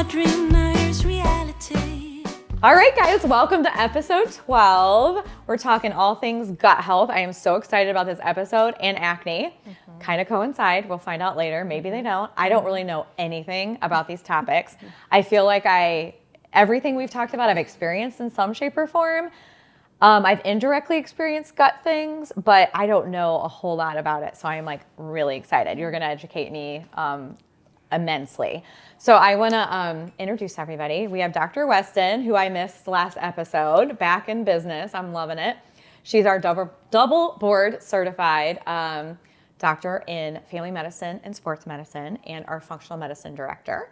dream, now here's reality. All right, guys, welcome to episode 12. We're talking all things gut health. I am so excited about this episode, and acne kind of coincide. We'll find out later. Maybe they don't. I don't really know anything about these topics. I feel like everything we've talked about, I've experienced in some shape or form. I've indirectly experienced gut things, but I don't know a whole lot about it. So I'm like really excited. You're going to educate me immensely. So I want to introduce everybody. We have Dr. Weston, who I missed last episode, back in business. I'm loving it. She's our double board certified doctor in family medicine and sports medicine, and our functional medicine director.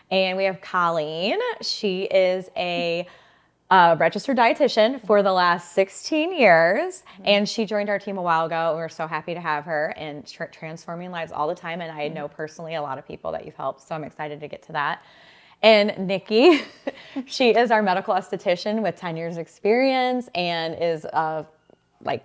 And we have Colleen. She is a registered dietitian for the last 16 years, and she joined our team a while ago. And we're so happy to have her and transforming lives all the time. And I know personally a lot of people that you've helped, so I'm excited to get to that. And Nikki, she is our medical esthetician with 10 years experience and is a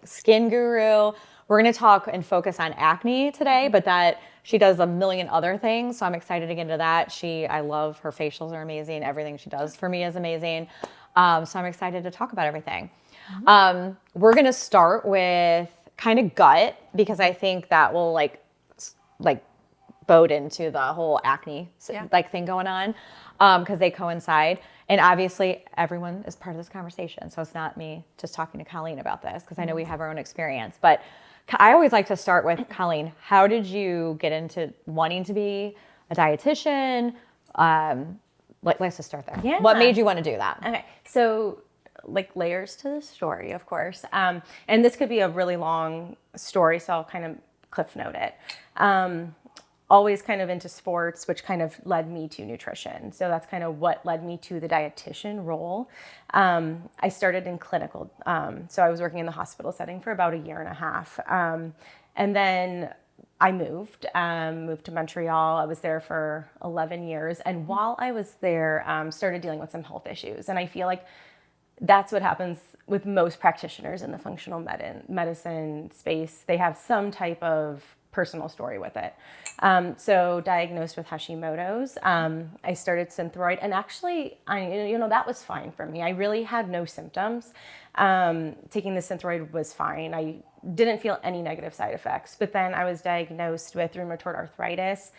skin guru. We're going to talk and focus on acne today, but that she does a million other things. So I'm excited to get into that. I love her facials are amazing. Everything she does for me is amazing. So I'm excited to talk about everything. We're going to start with kind of gut, because I think that will like bode into the whole acne thing going on, because they coincide. And obviously everyone is part of this conversation. So it's not me just talking to Colleen about this, because I know we have our own experience. But I always like to start with Colleen. How did you get into wanting to be a dietitian? Let's just start there. Yeah. What made you want to do that? Okay. So layers to the story, of course. And this could be a really long story, so I'll kind of cliff note it. Always kind of into sports, which kind of led me to nutrition. So that's kind of what led me to the dietitian role. I started in clinical. So I was working in the hospital setting for about a year and a half. And then I moved to Montreal. I was there for 11 years. And while I was there, started dealing with some health issues. And I feel like that's what happens with most practitioners in the functional medicine space. They have some type of personal story with it. So diagnosed with Hashimoto's, I started Synthroid, and actually, that was fine for me. I really had no symptoms. Taking the Synthroid was fine. I didn't feel any negative side effects, but then I was diagnosed with rheumatoid arthritis.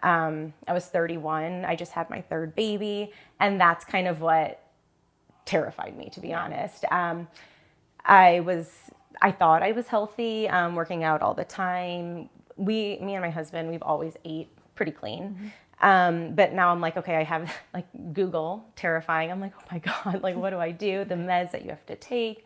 I was 31. I just had my third baby, and that's kind of what terrified me, to be honest. I thought I was healthy, working out all the time. Me and my husband, we've always ate pretty clean. But now I'm like, okay, I have Google, terrifying. I'm like, oh my God, what do I do? The meds that you have to take.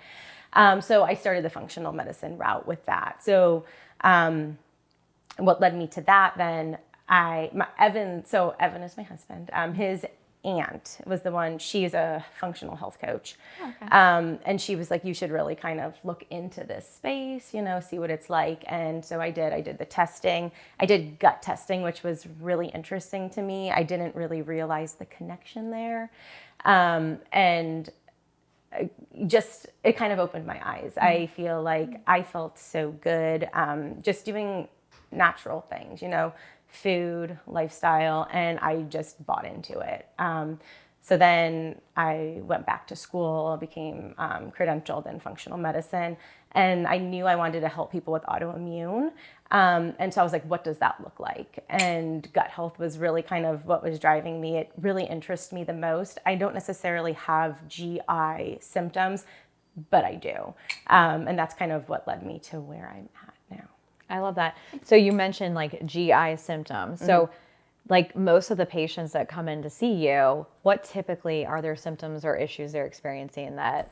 So I started the functional medicine route with that. So what led me to that then, Evan is my husband. His aunt was the one, she's a functional health coach. Okay. And she was like, you should really kind of look into this space, see what it's like. And so I did the testing. I did gut testing, which was really interesting to me. I didn't really realize the connection there. And it kind of opened my eyes. I feel like I felt so good, just doing natural things, food, lifestyle, and I just bought into it. So then I went back to school, became credentialed in functional medicine, and I knew I wanted to help people with autoimmune. And so I was like, what does that look like? And gut health was really kind of what was driving me. It really interests me the most. I don't necessarily have GI symptoms, but I do. And that's kind of what led me to where I'm at now. I love that. So you mentioned GI symptoms. So most of the patients that come in to see you, what typically are their symptoms or issues they're experiencing that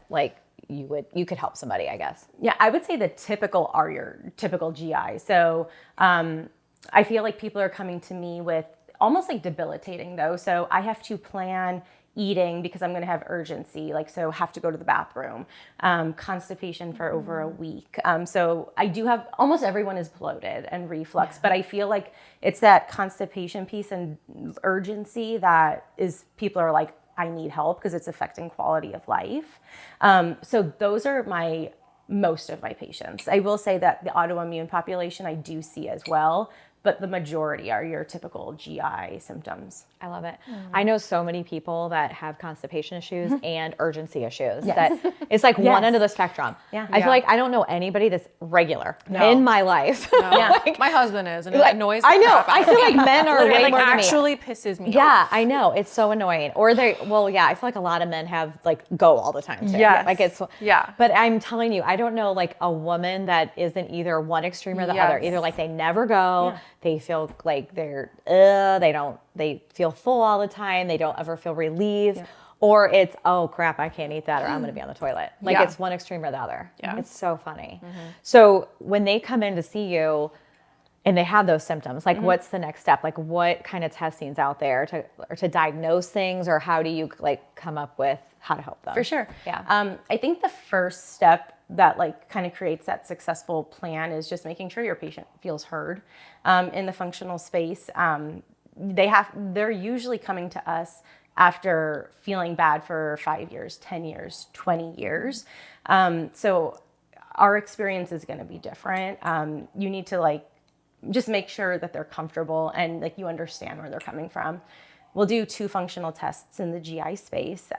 you could help somebody, I guess? Yeah, I would say the typical are your typical GI. So I feel like people are coming to me with almost debilitating though. So I have to plan eating because I'm going to have urgency, so have to go to the bathroom, constipation for over a week. So I do have, almost everyone is bloated and reflux, but I feel like it's that constipation piece and urgency that is, people are like, I need help because it's affecting quality of life. So those are most of my patients. I will say that the autoimmune population I do see as well, but the majority are your typical GI symptoms. I love it. I know so many people that have constipation issues and urgency issues that it's like one end of the spectrum. Yeah. I feel like I don't know anybody that's regular in my life. No. My husband is, and it annoys the I know. crap out I of feel me. like men are way It more than me. actually pisses me off. Yeah, I know. It's so annoying. Or I feel like a lot of men have like go all the time too. Yes. Like it's Yeah. But I'm telling you, I don't know like a woman that isn't either one extreme or the other. Either like they never go, they feel like they feel full all the time, they don't ever feel relieved. Or it's, oh crap, I can't eat that, or I'm going to be on the toilet. Like it's one extreme or the other. Yeah. It's so funny. So when they come in to see you and they have those symptoms, like what's the next step? Like what kind of testing's out there to diagnose things, or how do you like come up with how to help them? For sure. Yeah. I think the first step that like kind of creates that successful plan is just making sure your patient feels heard in the functional space. They're usually coming to us after feeling bad for 5 years, 10 years, 20 years. So our experience is going to be different. You need to like just make sure that they're comfortable and like you understand where they're coming from. We'll do 2 functional tests in the GI space,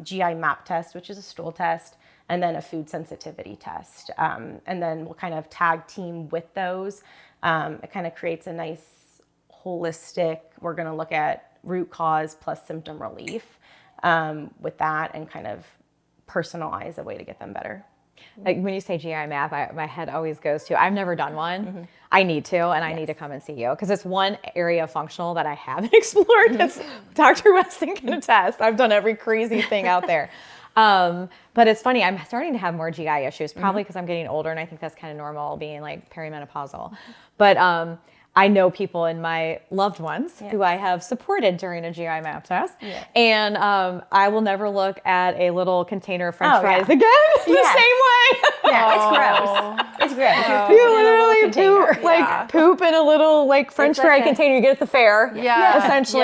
GI map test, which is a stool test, and then a food sensitivity test. And then we'll kind of tag team with those. It kind of creates a nice holistic, we're going to look at root cause plus symptom relief with that, and kind of personalize a way to get them better. Like when you say GI map, my head always goes to, I've never done one. I need to, and I need to come and see you because it's one area of functional that I haven't explored. That's Dr. Weston can attest. I've done every crazy thing out there. But it's funny, I'm starting to have more GI issues, probably because I'm getting older, and I think that's kind of normal being like perimenopausal. But I know people in my loved ones who I have supported during a GI map test. And I will never look at a little container of French fries again the same way. It's gross. It's gross. You literally poop in a little like French fry container you get at the fair, essentially.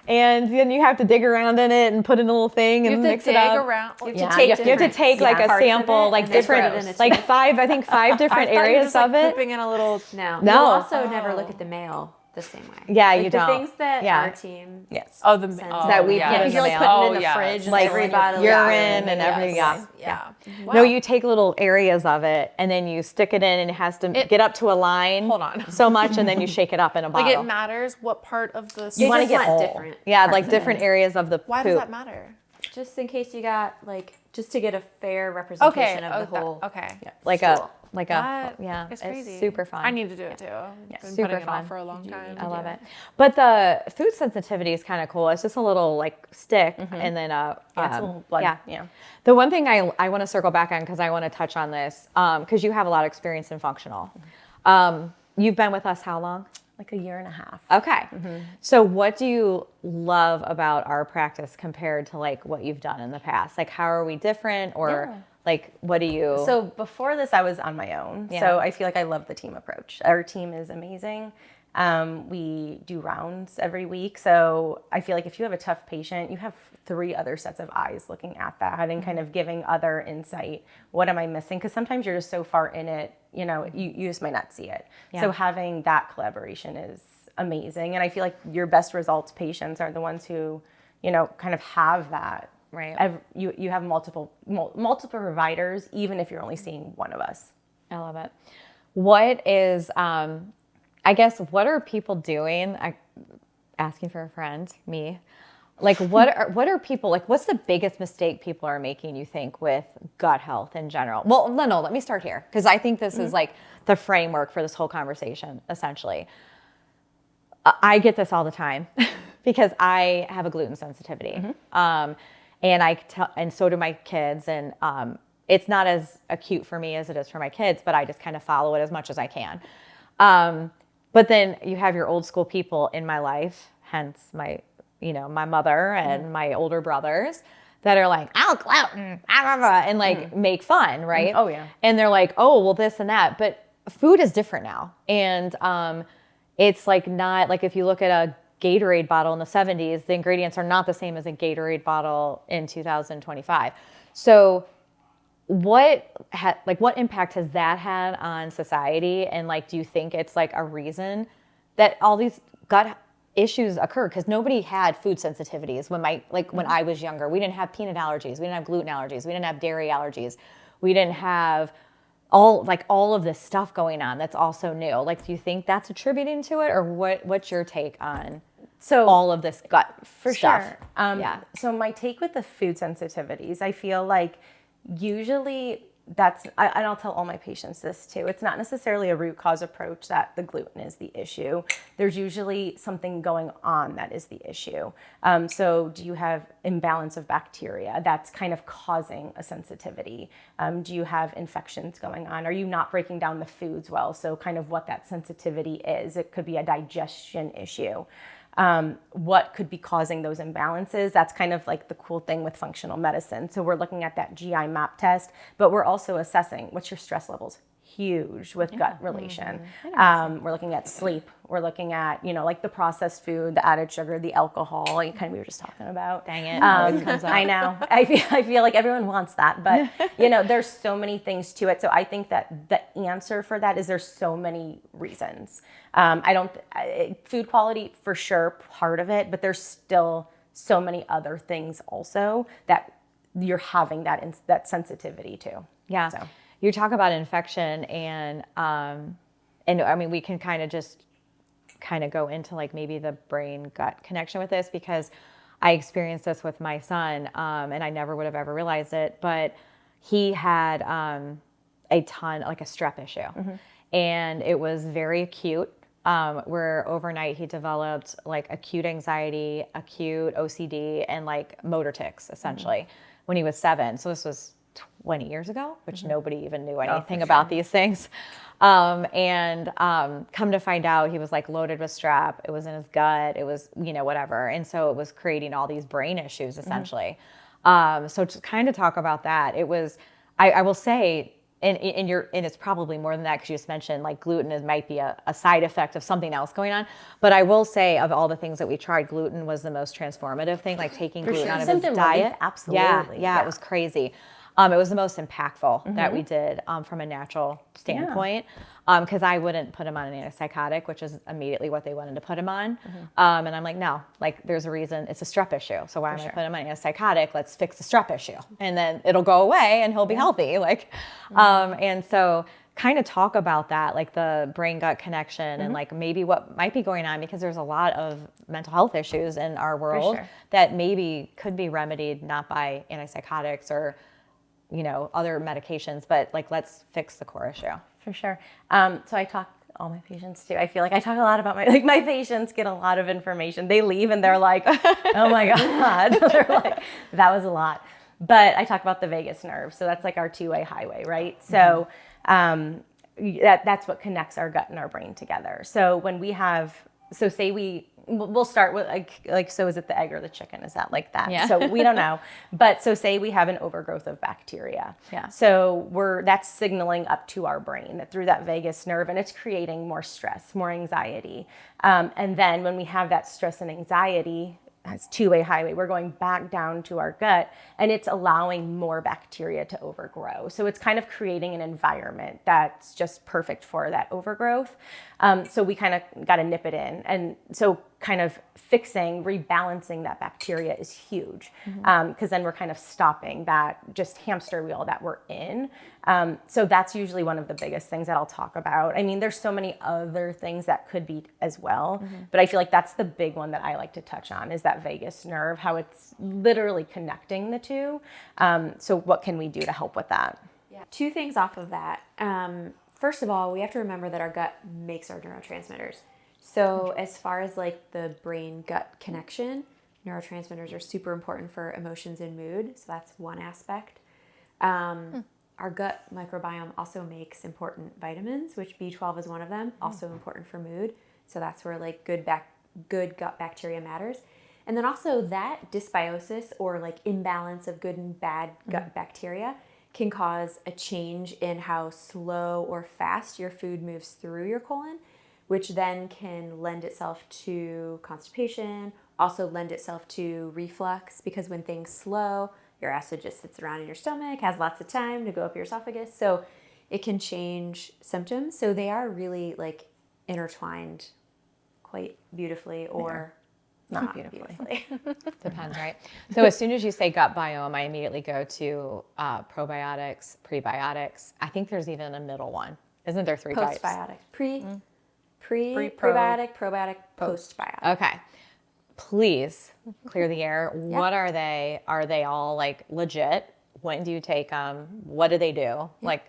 And then you have to dig around in it and put in a little thing and mix it up. You You have to take like a sample, like different, like five different areas of it. Pooping in a little. No. No. You'll also never look at the mail the same way. Yeah, like you the don't. things that our team Oh, the that we put in the You're like mail. putting it in the fridge and Like every bottle urine and everything. Yeah. Wow. No, you take little areas of it and then you stick it in, and it has to get up to a line. Hold on. So much, and then you shake it up in a bottle. Like it matters what part of the. You want to just get want all. different. Yeah, like different areas of the Why poop. does that matter? Just in case you got just to get a fair representation of the whole. Like stool. It's crazy. super fun. I need to do it too. I've been super putting it fun. off for a long time. I love it. But the food sensitivity is kind of cool. It's just a little like stick, and then it's a little blood. Yeah. The one thing I want to circle back on, because I want to touch on this, because you have a lot of experience in functional. You've been with us how long? Like a year and a half. Okay. So what do you love about our practice compared to like what you've done in the past? Like how are we different, or like what do you? So before this, I was on my own. Yeah. So I feel like I love the team approach. Our team is amazing. We do rounds every week. So I feel like if you have a tough patient, you have 3 other sets of eyes looking at that and kind of giving other insight. What am I missing? Because sometimes you're just so far in it, you just might not see it. Yeah. So having that collaboration is amazing. And I feel like your best results patients are the ones who, kind of have that. Right. You have multiple providers, even if you're only seeing one of us. I love it. What is, I guess, what are people doing? Asking for a friend, me. Like, what are people, like, what's the biggest mistake people are making, you think, with gut health in general? Well, no, let me start here, because I think this is like the framework for this whole conversation, essentially. I get this all the time because I have a gluten sensitivity. And so do my kids. And it's not as acute for me as it is for my kids, but I just kind of follow it as much as I can. But then you have your old school people in my life, hence my mother and my older brothers, that are like, oh, gluten, and like make fun, right? Oh, yeah. And they're like, oh, well, this and that. But food is different now. And it's like not, like if you look at a Gatorade bottle in the 70s, the ingredients are not the same as a Gatorade bottle in 2025. So what impact has that had on society? And like, do you think it's like a reason that all these gut issues occur because nobody had food sensitivities when I was younger. We didn't have peanut allergies. We didn't have gluten allergies. We didn't have dairy allergies. We didn't have all of this stuff going on that's also new. Like, do you think that's attributing to it, or what's your take on all of this gut for stuff? Sure. So my take with the food sensitivities, I feel like usually and I'll tell all my patients this too, it's not necessarily a root cause approach that the gluten is the issue. There's usually something going on that is the issue. So do you have imbalance of bacteria that's kind of causing a sensitivity? Do you have infections going on? Are you not breaking down the foods well? So kind of what that sensitivity is. It could be a digestion issue. What could be causing those imbalances? That's kind of like the cool thing with functional medicine. So we're looking at that GI map test, but we're also assessing what's your stress levels. Huge with gut relation. We're looking at sleep. We're looking at, like the processed food, the added sugar, the alcohol, kind of we were just talking about. Dang it. Always comes up. I know. I feel like everyone wants that, but there's so many things to it. So I think that the answer for that is there's so many reasons. Food quality for sure, part of it, but there's still so many other things also that you're having that sensitivity to. Yeah. So. You talk about infection and I mean, we can kind of go into like maybe the brain gut connection with this, because I experienced this with my son, and I never would have ever realized it, but he had a ton, like a strep issue, and it was very acute. Where overnight he developed like acute anxiety, acute OCD, and like motor tics essentially when he was 7. So this was 20 years ago, which nobody even knew anything about these things. Come to find out, he was like loaded with strep. It was in his gut. It was, whatever. And so it was creating all these brain issues essentially. So to kind of talk about that, it was, I will say, and it's probably more than that, because you just mentioned like gluten might be a side effect of something else going on. But I will say, of all the things that we tried, gluten was the most transformative thing, like taking gluten out of his diet. Absolutely. Yeah, it was crazy. It was the most impactful that we did from a natural standpoint, because I wouldn't put him on an antipsychotic, which is immediately what they wanted to put him on. And I'm like, no, like there's a reason. It's a strep issue. So why am I put him on an antipsychotic? Let's fix the strep issue, and then it'll go away and he'll be healthy. Like, and so kind of talk about that, like the brain gut connection and like maybe what might be going on, because there's a lot of mental health issues in our world that maybe could be remedied not by antipsychotics or other medications, but like, let's fix the core issue. For sure. So I talk all my patients too. I feel like I talk a lot about my patients get a lot of information. They leave and they're like, oh my God. They're like, that was a lot. But I talk about the vagus nerve. So that's like our two-way highway, right? So that's what connects our gut and our brain together. So when we'll start with like, so is it the egg or the chicken? Is that like that? Yeah. So we don't know. But so say we have an overgrowth of bacteria. Yeah. So that's signaling up to our brain that through that vagus nerve, and it's creating more stress, more anxiety. And then when we have that stress and anxiety, as two-way highway, we're going back down to our gut, and it's allowing more bacteria to overgrow. So it's kind of creating an environment that's just perfect for that overgrowth. So we kind of got to nip it in. And so kind of rebalancing that bacteria is huge, because then we're kind of stopping that just hamster wheel that we're in. So that's usually one of the biggest things that I'll talk about. I mean, there's so many other things that could be as well, but I feel like that's the big one that I like to touch on, is that vagus nerve, how it's literally connecting the two. So what can we do to help with that? Yeah. 2 things off of that. First of all, we have to remember that our gut makes our neurotransmitters. So as far as like the brain-gut connection, neurotransmitters are super important for emotions and mood. So that's one aspect. Our gut microbiome also makes important vitamins, which B12 is one of them, also important for mood. So that's where like good gut bacteria matters. And then also that dysbiosis, or like imbalance of good and bad gut bacteria, can cause a change in how slow or fast your food moves through your colon, which then can lend itself to constipation, also lend itself to reflux, because when things slow, your acid just sits around in your stomach, has lots of time to go up your esophagus. So it can change symptoms. So they are really like intertwined quite beautifully or Not beautifully. Depends, right? So as soon as you say gut biome, I immediately go to probiotics, prebiotics. I think there's even a middle one. Isn't there 3 types? Postbiotics. Prebiotic, probiotic, postbiotic. Okay. Please clear the air. What are they? Are they all like legit? When do you take them? What do they do? Like,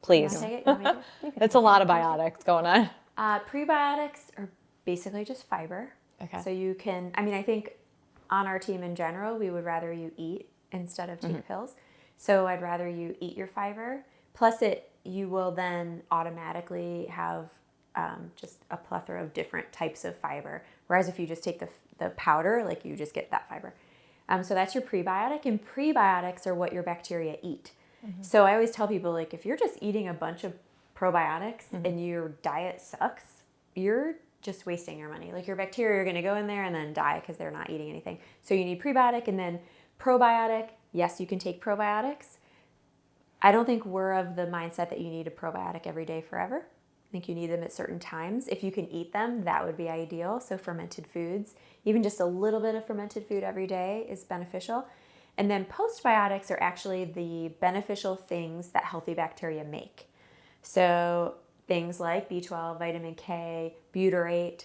please. You want to take it? You want me to? It's a lot of biotics going on. Prebiotics are basically just fiber. Okay. So you can, I mean, I think on our team in general, we would rather you eat instead of take pills. So I'd rather you eat your fiber. Plus you will then automatically have just a plethora of different types of fiber. Whereas if you just take the powder, like you just get that fiber. So that's your prebiotic, and prebiotics are what your bacteria eat. So I always tell people, like, if you're just eating a bunch of probiotics and your diet sucks, you're just wasting your money. Like, your bacteria are going to go in there and then die because they're not eating anything. So you need prebiotic, and then probiotic. Yes, you can take probiotics. I don't think we're of the mindset that you need a probiotic every day forever. I think you need them at certain times. If you can eat them, that would be ideal. So fermented foods, even just a little bit of fermented food every day is beneficial. And then postbiotics are actually the beneficial things that healthy bacteria make. So things like B12, vitamin K, butyrate,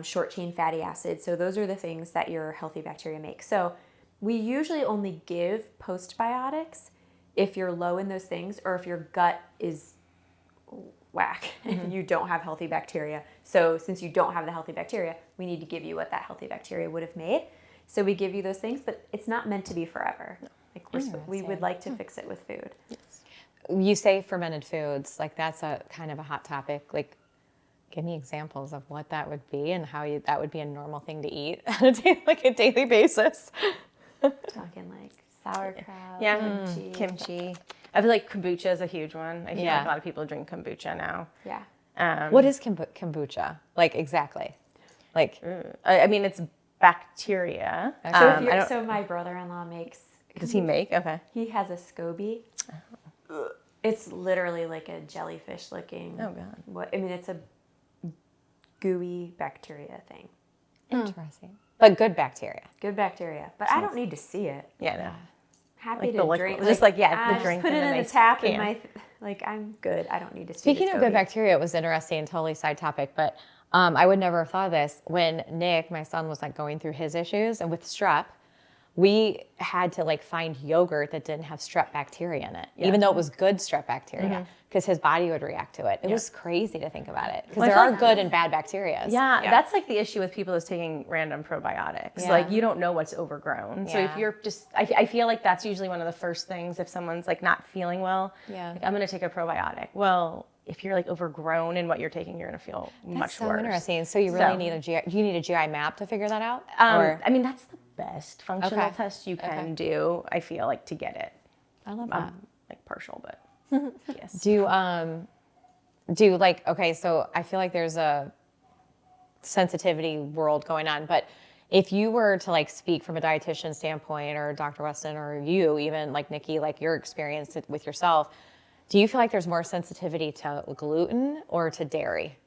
short chain fatty acids. So those are the things that your healthy bacteria make. So we usually only give postbiotics if you're low in those things, or if your gut is whack and you don't have healthy bacteria. So since you don't have the healthy bacteria, we need to give you what that healthy bacteria would have made. So we give you those things, but it's not meant to be forever. Like we would like to fix it with food. You say fermented foods, like that's a kind of a hot topic. Like, give me examples of what that would be and how that would be a normal thing to eat on a daily basis. Talking like sauerkraut, Kimchi. I feel like kombucha is a huge one. I feel like a lot of people drink kombucha now. Yeah. What is kombucha? Like, exactly? Like, I mean, it's bacteria. So my brother-in-law makes. Does he make? Okay. He has a SCOBY. It's literally like a jellyfish looking. Oh God. It's a gooey bacteria thing. interesting. But good bacteria. Good bacteria. But I don't need to see it. Yeah, no. Happy Like to the drink. liquid. Just the drink. Just put it in the tap and I'm good. I don't need to see Speaking of good bacteria, it was interesting, totally side topic, but I would never have thought of this. When Nick, my son, was like going through his issues and with strep, we had to like find yogurt that didn't have strep bacteria in it, even though it was good strep bacteria, because his body would react to it. It was crazy to think about it, because there are good and bad bacteria. Yeah, that's like the issue with people is taking random probiotics. Yeah. Like, you don't know what's overgrown. So if you're just, I feel like that's usually one of the first things if someone's like not feeling well. Yeah. Like, I'm going to take a probiotic. Well, if you're like overgrown in what you're taking, you're going to feel much so worse. interesting. So you really need do you need a GI map to figure that out? I mean, that's the best functional Okay. test you can do, I feel like, to get it. I love that. Like partial, but yes. Do like, okay, so I feel like there's a sensitivity world going on, but if you were to like speak from a dietitian standpoint, or Dr. Weston, or you even like Nikki, like your experience with yourself, do you feel like there's more sensitivity to gluten or to dairy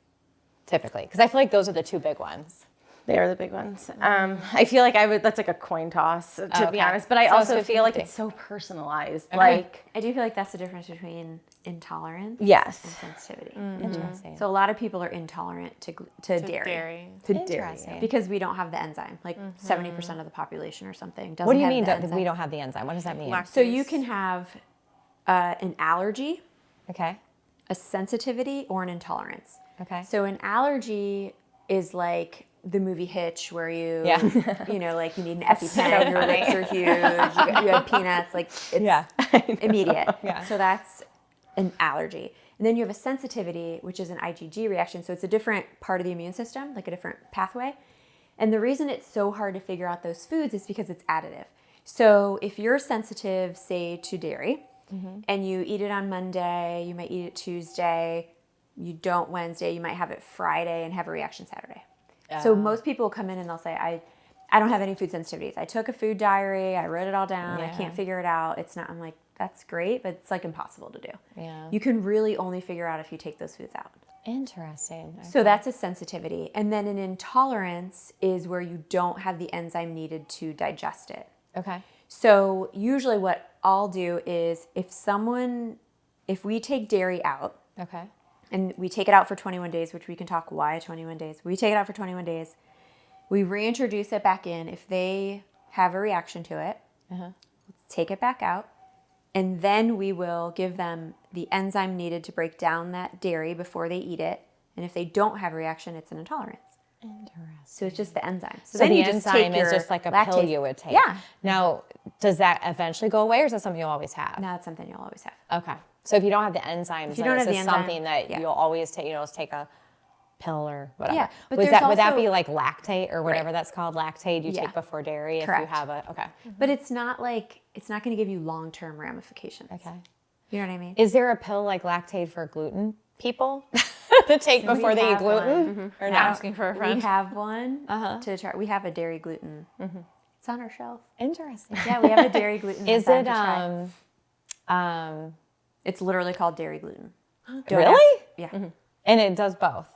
typically? Because I feel like those are the two big ones. They are the big ones. I feel like that's like a coin toss, to be honest. But I So it's also feel like 50-50. it's so personalized. Okay. Like, I do feel like that's the difference between intolerance yes. and sensitivity. Interesting. So a lot of people are intolerant to dairy. To dairy. Interesting. Because we don't have the enzyme. Like 70% of the population or something doesn't What do you have mean the that enzyme. we don't have the enzyme? What does that mean? So you can have an allergy, Okay. a sensitivity, or an intolerance. Okay. So an allergy is like the movie Hitch, where you, like you need an EpiPen, your lips are huge, you have peanuts, like it's immediate. Yeah. So that's an allergy. And then you have a sensitivity, which is an IgG reaction. So it's a different part of the immune system, like a different pathway. And the reason it's so hard to figure out those foods is because it's additive. So if you're sensitive, say, to dairy, and you eat it on Monday, you might eat it Tuesday, you don't Wednesday, you might have it Friday and have a reaction Saturday. So most people will come in and they'll say, I don't have any food sensitivities. I took a food diary, I wrote it all down, I can't figure it out. It's not, I'm like, that's great, but it's like impossible to do. Yeah. You can really only figure out if you take those foods out. Interesting. So that's a sensitivity. And then an intolerance is where you don't have the enzyme needed to digest it. Okay. So usually what I'll do is if we take dairy out, Okay. and we take it out for 21 days, which we can talk why 21 days. We take it out for 21 days. We reintroduce it back in. If they have a reaction to it, take it back out. And then we will give them the enzyme needed to break down that dairy before they eat it. And if they don't have a reaction, it's an intolerance. Interesting. So it's just the enzyme. So then the you just enzyme take is your just like a pill lactase. you would take. Yeah. Now, does that eventually go away, or is that something you'll always have? No, it's something you'll always have. Okay. So if you don't have the enzymes, you then don't it's have the just enzyme, something that yeah. you'll always take. Just take a pill or whatever. Yeah, but would there's that also- be like lactate or whatever that's called? Lactate you Yeah. take before dairy Correct. if you have a okay. But it's not going to give you long-term ramifications. Okay. You know what I mean? Is there a pill like lactate for gluten people to take before they eat have gluten? Or no? Asking for a friend. We have one to try. We have a dairy gluten. It's on our shelf. Interesting. Yeah, we have a dairy gluten. Is enzyme it to try. It's literally called dairy gluten. Don't really? ask- Yeah. And it does both.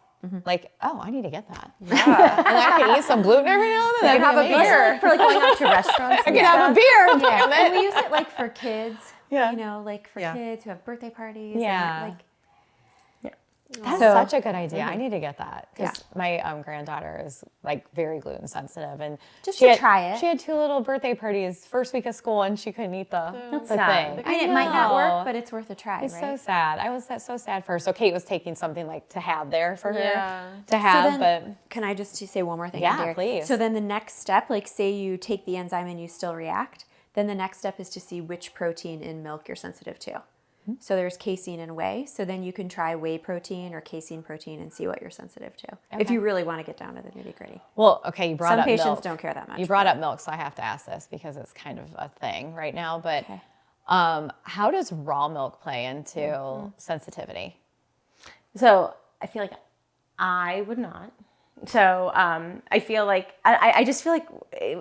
Like, oh, I need to get that. Yeah. And I can eat some gluten every now and then. You have a That'd be amazing. beer for going out to restaurants. I can have a beer. Yeah. Damn And it. we use it for kids. Yeah. For Yeah. kids who have birthday parties. Yeah. And That's So- such a good idea. I need to get that because Yeah. my granddaughter is like very gluten sensitive, and Just she to had- try it. She had 2 little birthday parties first week of school, and she couldn't eat the sad. thing. and it might not know. work, but it's worth a try, It's so right? sad. I was so sad for her. So Kate was taking something like to have there for her Yeah. to have, So then, can I just say one more thing? Yeah, on dairy? please. So then the next step, say you take the enzyme and you still react, then the next step is to see which protein in milk you're sensitive to. So there's casein and whey. So then you can try whey protein or casein protein and see what you're sensitive to. If you really want to get down to the nitty gritty. well, okay, you brought Some up patients milk. don't care that much. You brought up milk, so I have to ask this because it's kind of a thing right now. But Okay. how does raw milk play into sensitivity? So I feel like I would not. So I feel like I just feel like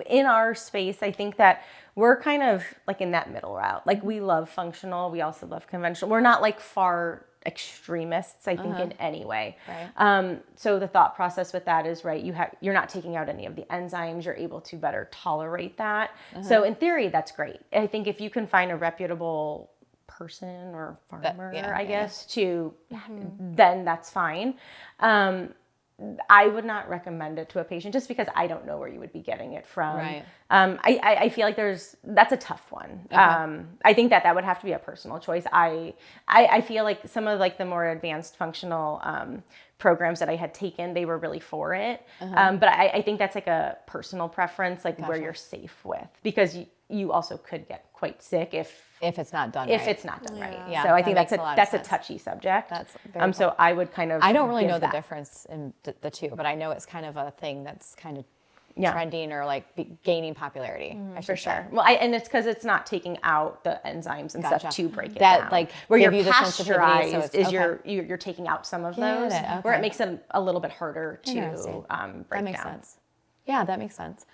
in our space, I think that we're kind of like in that middle route. Like we love functional, we also love conventional. We're not like far extremists, I think, in any way. Right. So the thought process with that is right. You're not taking out any of the enzymes. You're able to better tolerate that. So in theory, that's great. I think if you can find a reputable person or farmer, I guess, then that's fine. I would not recommend it to a patient just because I don't know where you would be getting it from. Right. I feel like that's a tough one. I think that would have to be a personal choice. I feel like some of like the more advanced functional programs that I had taken, they were really for it. But I think that's like a personal preference, like where you're safe with, because you also could get quite sick if If it's not done if right. it's not done right. Yeah, So I that think makes a lot of that's a sense. touchy subject. That's very so I would kind of I don't really give know the that. difference in the two, but I know it's kind of a thing that's kind of Yeah. trending or like gaining popularity. I should For say. sure. Well, and it's because it's not taking out the enzymes and Gotcha. stuff to break it That, down. like, where give you're you the sensitivity, so pasteurized it's- is okay. you're taking out some of Get those, it, where okay. it makes them a little bit harder to Interesting. break That makes down. sense. Yeah, that makes sense.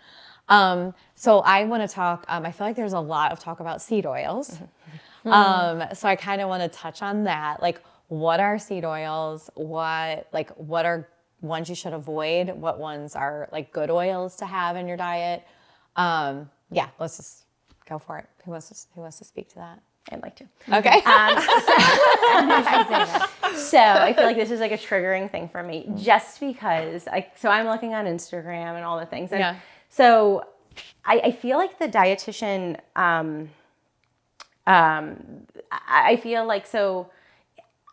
So I want to talk, I feel like there's a lot of talk about seed oils. So I kind of want to touch on that. Like, what are seed oils? What are ones you should avoid? What ones are like good oils to have in your diet? Yeah, let's just go for it. Who wants to speak to that? I'd like to. Okay. So I feel like this is like a triggering thing for me, just because I'm looking on Instagram and all the things. And Yeah. so I feel like the dietitian, I feel like, so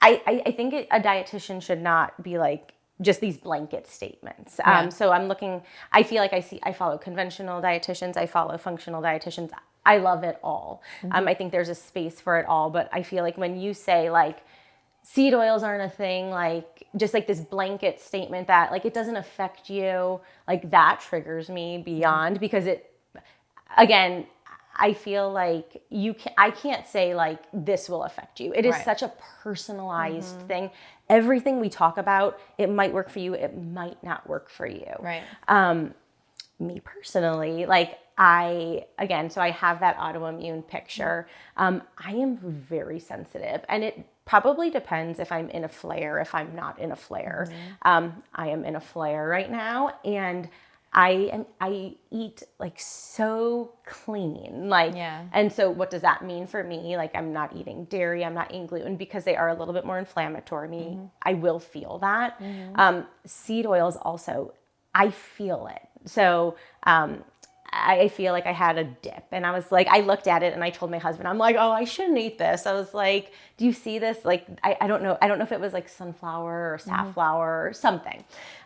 I think a dietitian should not be like just these blanket statements. Yeah. So I feel like I follow conventional dietitians, I follow functional dietitians. I love it all. I think there's a space for it all, but I feel like when you say like seed oils aren't a thing, like just like this blanket statement that like it doesn't affect you, like that triggers me beyond, because again, I feel like I can't say like this will affect you. It is Right. such a personalized thing. Everything we talk about, it might work for you, it might not work for you. Right. Me personally, like so I have that autoimmune picture. I am very sensitive, and it probably depends if I'm in a flare, if I'm not in a flare. I am in a flare right now, and I eat like so clean, like, and so what does that mean for me? Like, I'm not eating dairy, I'm not eating gluten, because they are a little bit more inflammatory. I will feel that. Seed oils also, I feel it. So, I feel like I had a dip, and I was like, I looked at it and I told my husband, I'm like, oh, I shouldn't eat this. I was like, do you see this? Like, I don't know. I don't know if it was like sunflower or safflower or something.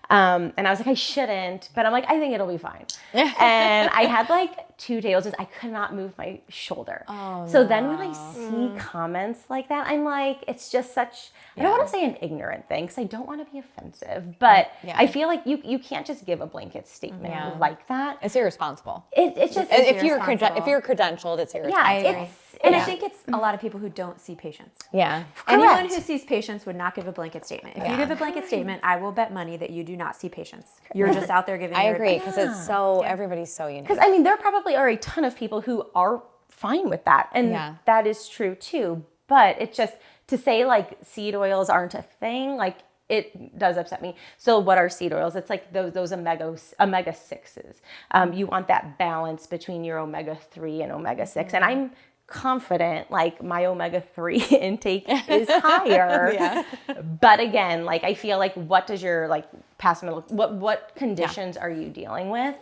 And I was like, I shouldn't, but I'm like, I think it'll be fine. And I had like 2 days, I could not move my shoulder. So then when I see comments like that, I'm like, it's just such, I don't want to say an ignorant thing, because I don't want to be offensive, but I feel like you can't just give a blanket statement like that. It's irresponsible. It's just, If you're credentialed, it's irresponsible. I agree. And I think it's a lot of people who don't see patients. Yeah. Anyone who sees patients would not give a blanket statement. If you give a blanket statement, I will bet money that you do not see patients. You're just out there giving I your agree, advice. because it's so, everybody's so unique. because I mean, there probably are a ton of people who are fine with that, and that is true too. But it's just to say like seed oils aren't a thing, like it does upset me. So what are seed oils? It's like those omega 6s. You want that balance between your omega 3 and omega 6, and I'm confident like my omega 3 intake is higher. But again, like I feel like, what does your like past medical, what conditions are you dealing with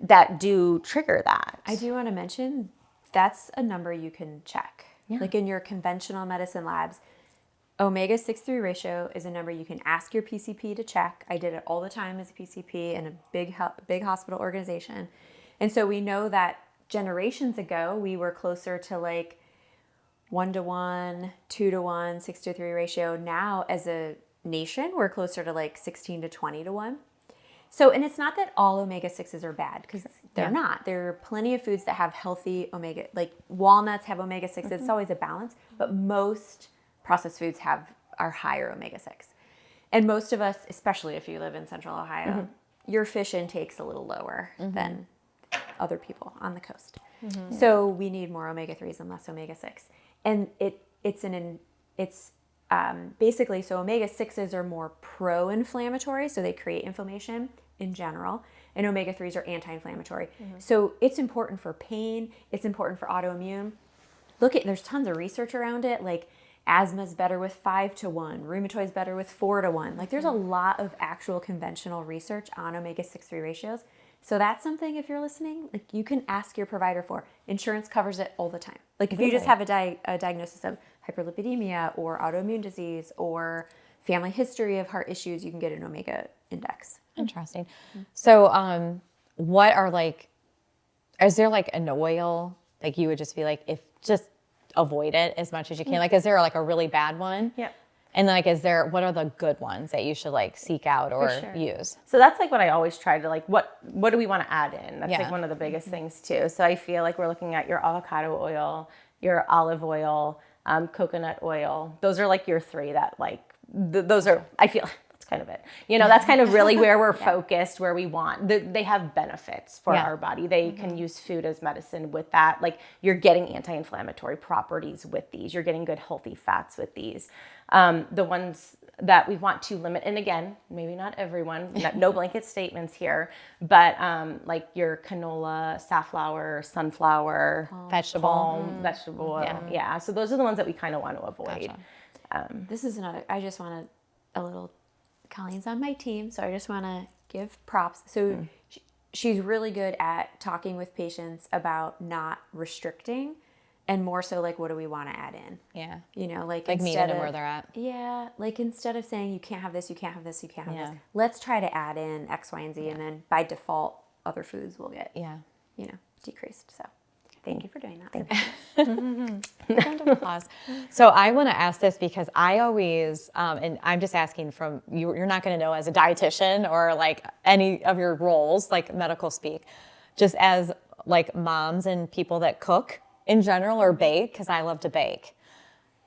that do trigger that? I do want to mention that's a number you can check. Like in your conventional medicine labs, omega 6-3 ratio is a number you can ask your PCP to check. I did it all the time as a PCP in a big hospital organization. And so we know that generations ago, we were closer to like 1-to-1, 2-to-1, 6-to-3 ratio. Now, as a nation, we're closer to like 16 to 20-to-1. So, and it's not that all omega 6s are bad, because they're not. There are plenty of foods that have healthy omega, like walnuts have omega 6s. It's always a balance, but most processed foods are higher omega 6. And most of us, especially if you live in Central Ohio, your fish intake's a little lower than other people on the coast. So we need more omega 3s and less omega 6. And it's basically, so omega 6s are more pro-inflammatory, so they create inflammation in general, and omega 3s are anti-inflammatory. So it's important for pain, it's important for autoimmune. There's tons of research around it, like asthma's better with 5-to-1, rheumatoid's better with 4-to-1. Like there's a lot of actual conventional research on omega 6-3 ratios. So that's something, if you're listening, like you can ask your provider for. Insurance covers it all the time. Like if you just have a diagnosis of hyperlipidemia or autoimmune disease or family history of heart issues, you can get an omega index. Interesting. So what are like, is there like an oil, like you would just be like, if just avoid it as much as you can? Like, is there like a really bad one? Yep. And like, what are the good ones that you should like seek out or use? So that's like what I always try to like, what do we want to add in? That's like one of the biggest things too. So I feel like we're looking at your avocado oil, your olive oil, coconut oil. Those are like your 3 that like, those are, I feel that's kind of it. You know, that's kind of really where we're focused, where we want, they have benefits for our body. They can use food as medicine with that. Like you're getting anti-inflammatory properties with these. You're getting good healthy fats with these. The ones that we want to limit, and again, maybe not everyone, no blanket statements here, but like your canola, safflower, sunflower, vegetable oil. Yeah. So those are the ones that we kind of want to avoid. Gotcha. This is another, I just want a little, Colleen's on my team, so I just want to give props. So she's really good at talking with patients about not restricting, and more so like, what do we want to add in? Yeah. You know, like meeting instead them of where they're at. Yeah, like instead of saying you can't have this, you can't have this, you can't have this, let's try to add in X, Y, and Z, and then by default, other foods will get decreased. So thank you for doing that. Round of applause. So I want to ask this because I always, and I'm just asking from you, you're not going to know as a dietitian or like any of your roles, like medical speak, just as like moms and people that cook in general or bake, because I love to bake.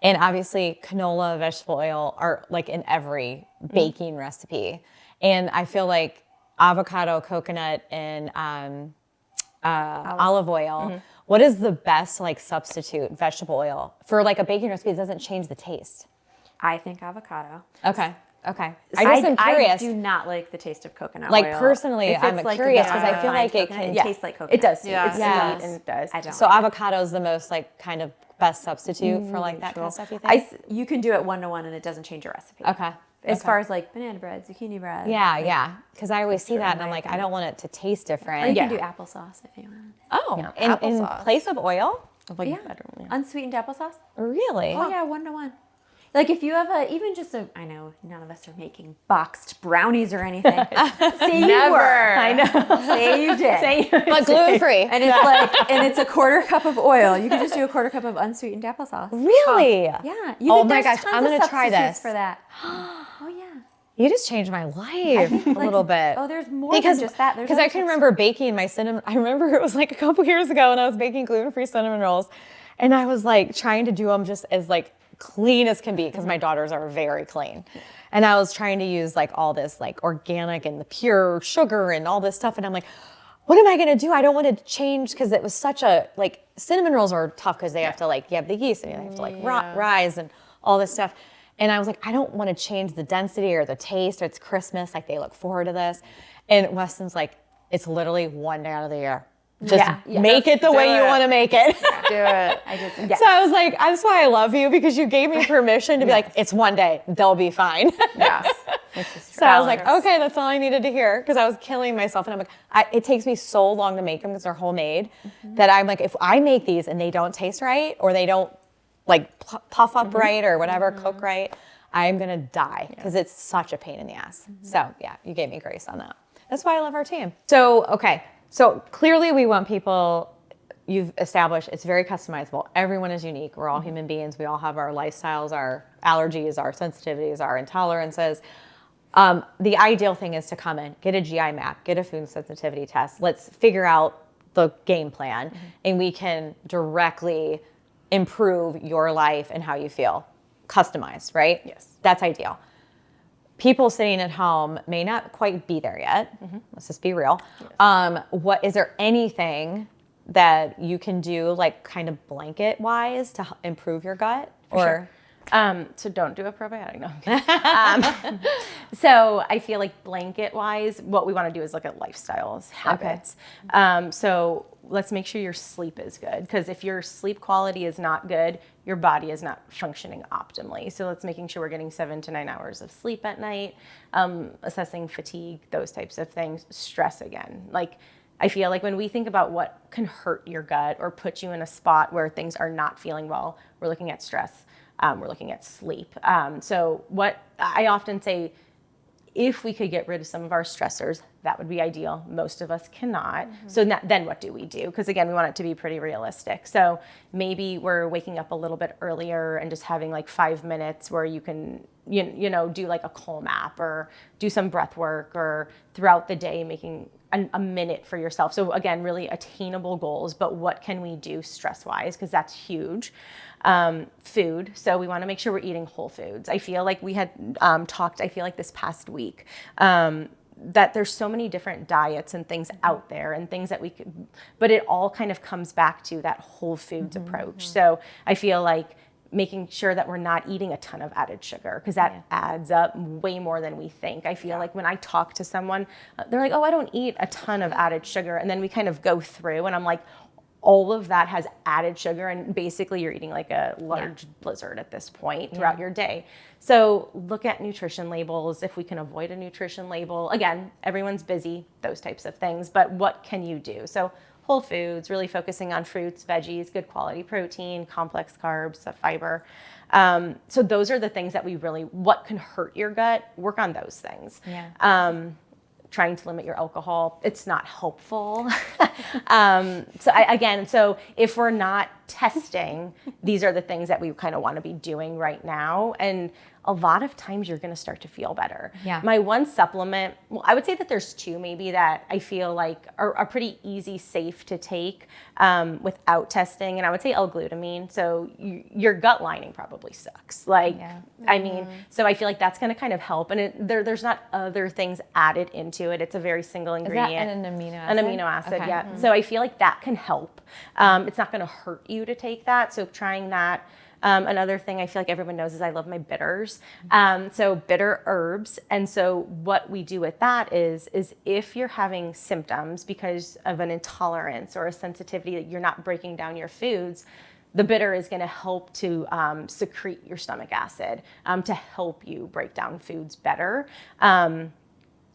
And obviously canola, vegetable oil are like in every baking recipe. And I feel like avocado, coconut, and olive oil. What is the best like substitute vegetable oil for like a baking recipe? It doesn't change the taste. I think avocado. Okay. I just am curious. I do not like the taste of coconut Like oil. personally, If I'm it's like curious the because I feel like it coconut, can. tastes like coconut. It does. Yeah. It's Yeah. sweet and it does. I don't So like avocado is the most like kind of best substitute for like that kind of stuff. You think? you can do it 1-to-1 and it doesn't change your recipe. Okay. As far as like banana bread, zucchini bread. Yeah. Because I always see that and I'm my like, I opinion. don't want it to taste Or different. you can do applesauce if you want. Oh, Yeah. in Applesauce. place of oil? Like Yeah. better, yeah. Unsweetened applesauce? Really? Oh yeah, 1-to-1. Like if you have I know none of us are making boxed brownies or anything. Say you Never. were. I know. Say you did. But gluten free. And it's like, and it's a quarter cup of oil. You can just do a quarter cup of unsweetened applesauce. Really? Yeah. Oh my there's gosh, tons I'm of gonna try substitutes this. for that. Oh yeah. You just changed my life a little bit. Oh, there's more than just that. There's Because I other can subs- remember baking my cinnamon. I remember it was like a couple years ago when I was baking gluten-free cinnamon rolls, and I was like trying to do them just as like clean as can be because my daughters are very clean, and I was trying to use like all this like organic and the pure sugar and all this stuff, and I'm like, what am I gonna do? I don't want to change because it was such a like cinnamon rolls are tough because they have to like you have the yeast and you have to like rise and all this stuff. And I was like, I don't want to change the density or the taste. Or it's Christmas, like they look forward to this. And Weston's like, it's literally one day out of the year. Just make it the way you want to make it. Do it. So I was like, that's why I love you because you gave me permission to be like, it's one day, they'll be fine. Yeah. So I was like, okay, that's all I needed to hear because I was killing myself. And I'm like, it takes me so long to make them because they're homemade that I'm like, if I make these and they don't taste right or they don't like puff up right or whatever, cook right, I'm gonna die because it's such a pain in the ass. So yeah, you gave me grace on that. That's why I love our team. So, okay. So clearly we want people, you've established it's very customizable. Everyone is unique. We're all human beings. We all have our lifestyles, our allergies, our sensitivities, our intolerances. The ideal thing is to come in, get a GI map, get a food sensitivity test. Let's figure out the game plan and we can directly improve your life and how you feel. Customized, right? Yes. That's ideal. People sitting at home may not quite be there yet. Let's just be real. Yes. What is there anything that you can do like kind of blanket wise to improve your gut? Sure. So don't do a probiotic. No. So I feel like blanket wise, what we want to do is look at lifestyles, habits. So let's make sure your sleep is good because if your sleep quality is not good, your body is not functioning optimally. So let's making sure we're getting 7 to 9 hours of sleep at night, assessing fatigue, those types of things. Stress again. Like I feel like when we think about what can hurt your gut or put you in a spot where things are not feeling well, we're looking at stress. We're looking at sleep. So what I often say, if we could get rid of some of our stressors, that would be ideal. Most of us cannot. So then what do we do? Because again, we want it to be pretty realistic. So maybe we're waking up a little bit earlier and just having like 5 minutes where you can, you know, do like a calm app or do some breath work or throughout the day making a minute for yourself. So again, really attainable goals, but what can we do stress-wise? Because that's huge. Food. So we want to make sure we're eating whole foods. I feel like we had talked, I feel like this past week, that there's so many different diets and things out there and things that we could, but it all kind of comes back to that whole foods approach. So I feel like making sure that we're not eating a ton of added sugar because that adds up way more than we think. I feel like when I talk to someone, they're like, oh, I don't eat a ton of added sugar. And then we kind of go through and I'm like, all of that has added sugar and basically you're eating like a large blizzard at this point throughout your day. So look at nutrition labels. If we can avoid a nutrition label, again, everyone's busy, those types of things, but what can you do? So whole foods, really focusing on fruits, veggies, good quality protein, complex carbs, fiber. So those are the things that we really, what can hurt your gut, work on those things. Trying to limit your alcohol, it's not helpful. So if we're not testing, these are the things that we kind of want to be doing right now. And a lot of times you're going to start to feel better. Yeah. My one supplement, well, I would say that there's two maybe that I feel like are pretty easy, safe to take without testing. And I would say L-glutamine. So your gut lining probably sucks. Like, I mean, so I feel like that's going to kind of help. And there's not other things added into it. It's a very single ingredient. Is that an amino acid? An amino acid, Okay. yeah. So I feel like that can help. It's not going to hurt you to take that. So trying that. Another thing I feel like everyone knows is I love my bitters. So bitter herbs. And so what we do with that is if you're having symptoms because of an intolerance or a sensitivity that you're not breaking down your foods, the bitter is going to help to secrete your stomach acid to help you break down foods better.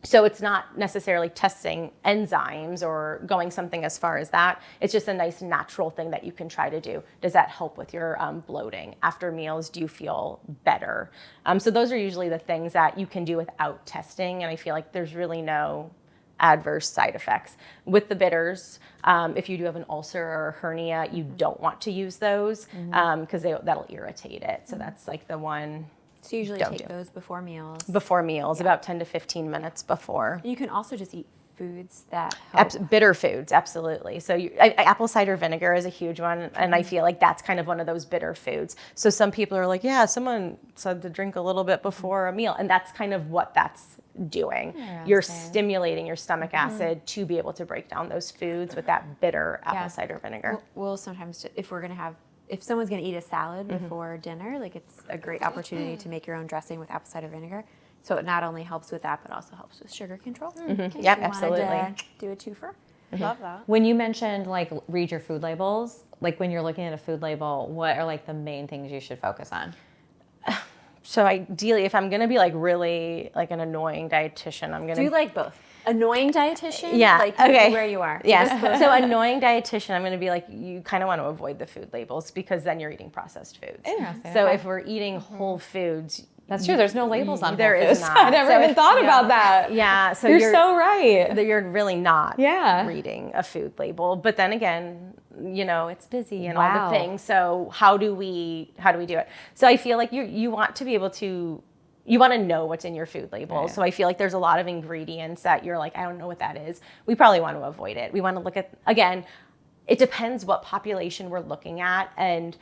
So it's not necessarily testing enzymes or going something as far as that. It's just a nice natural thing that you can try to do. Does that help with your bloating? After meals, do you feel better? So those are usually the things that you can do without testing. And I feel like there's really no adverse side effects. With the bitters, if you do have an ulcer or a hernia, you don't want to use those because that'll irritate it. So that's like the one. So you usually take those before meals. Before meals, about 10 to 15 minutes before. You can also just eat foods that help. Bitter foods, absolutely. So apple cider vinegar is a huge one, and I feel like that's kind of one of those bitter foods. So some people are like, yeah, someone said to drink a little bit before a meal, and that's kind of what that's doing. You're stimulating your stomach acid to be able to break down those foods with that bitter apple cider vinegar. We'll sometimes, if someone's going to eat a salad before dinner, like it's a great opportunity to make your own dressing with apple cider vinegar. So it not only helps with that, but also helps with sugar control. Yep, absolutely. Do a twofer. Love that. When you mentioned like read your food labels, like when you're looking at a food label, what are like the main things you should focus on? So ideally, if I'm going to be like really like an annoying dietitian, I'm going to Do you like both? Annoying dietitian? Yeah. Like Okay. where you are. Yeah. So annoying dietitian, I'm going to be like, you kind of want to avoid the food labels because then you're eating processed foods. Interesting. So Okay. if we're eating whole foods, That's true. There's no labels on there Whole is Foods. not. I never So even if- thought about that. yeah. So You're so right. you're really not Yeah. reading a food label. But then again, it's busy and all Wow. the things. So how do we do it? So I feel like you want to be able to. You want to know what's in your food label. Yeah. So I feel like there's a lot of ingredients that you're like, I don't know what that is. We probably want to avoid it. We want to look at, again, it depends what population we're looking at and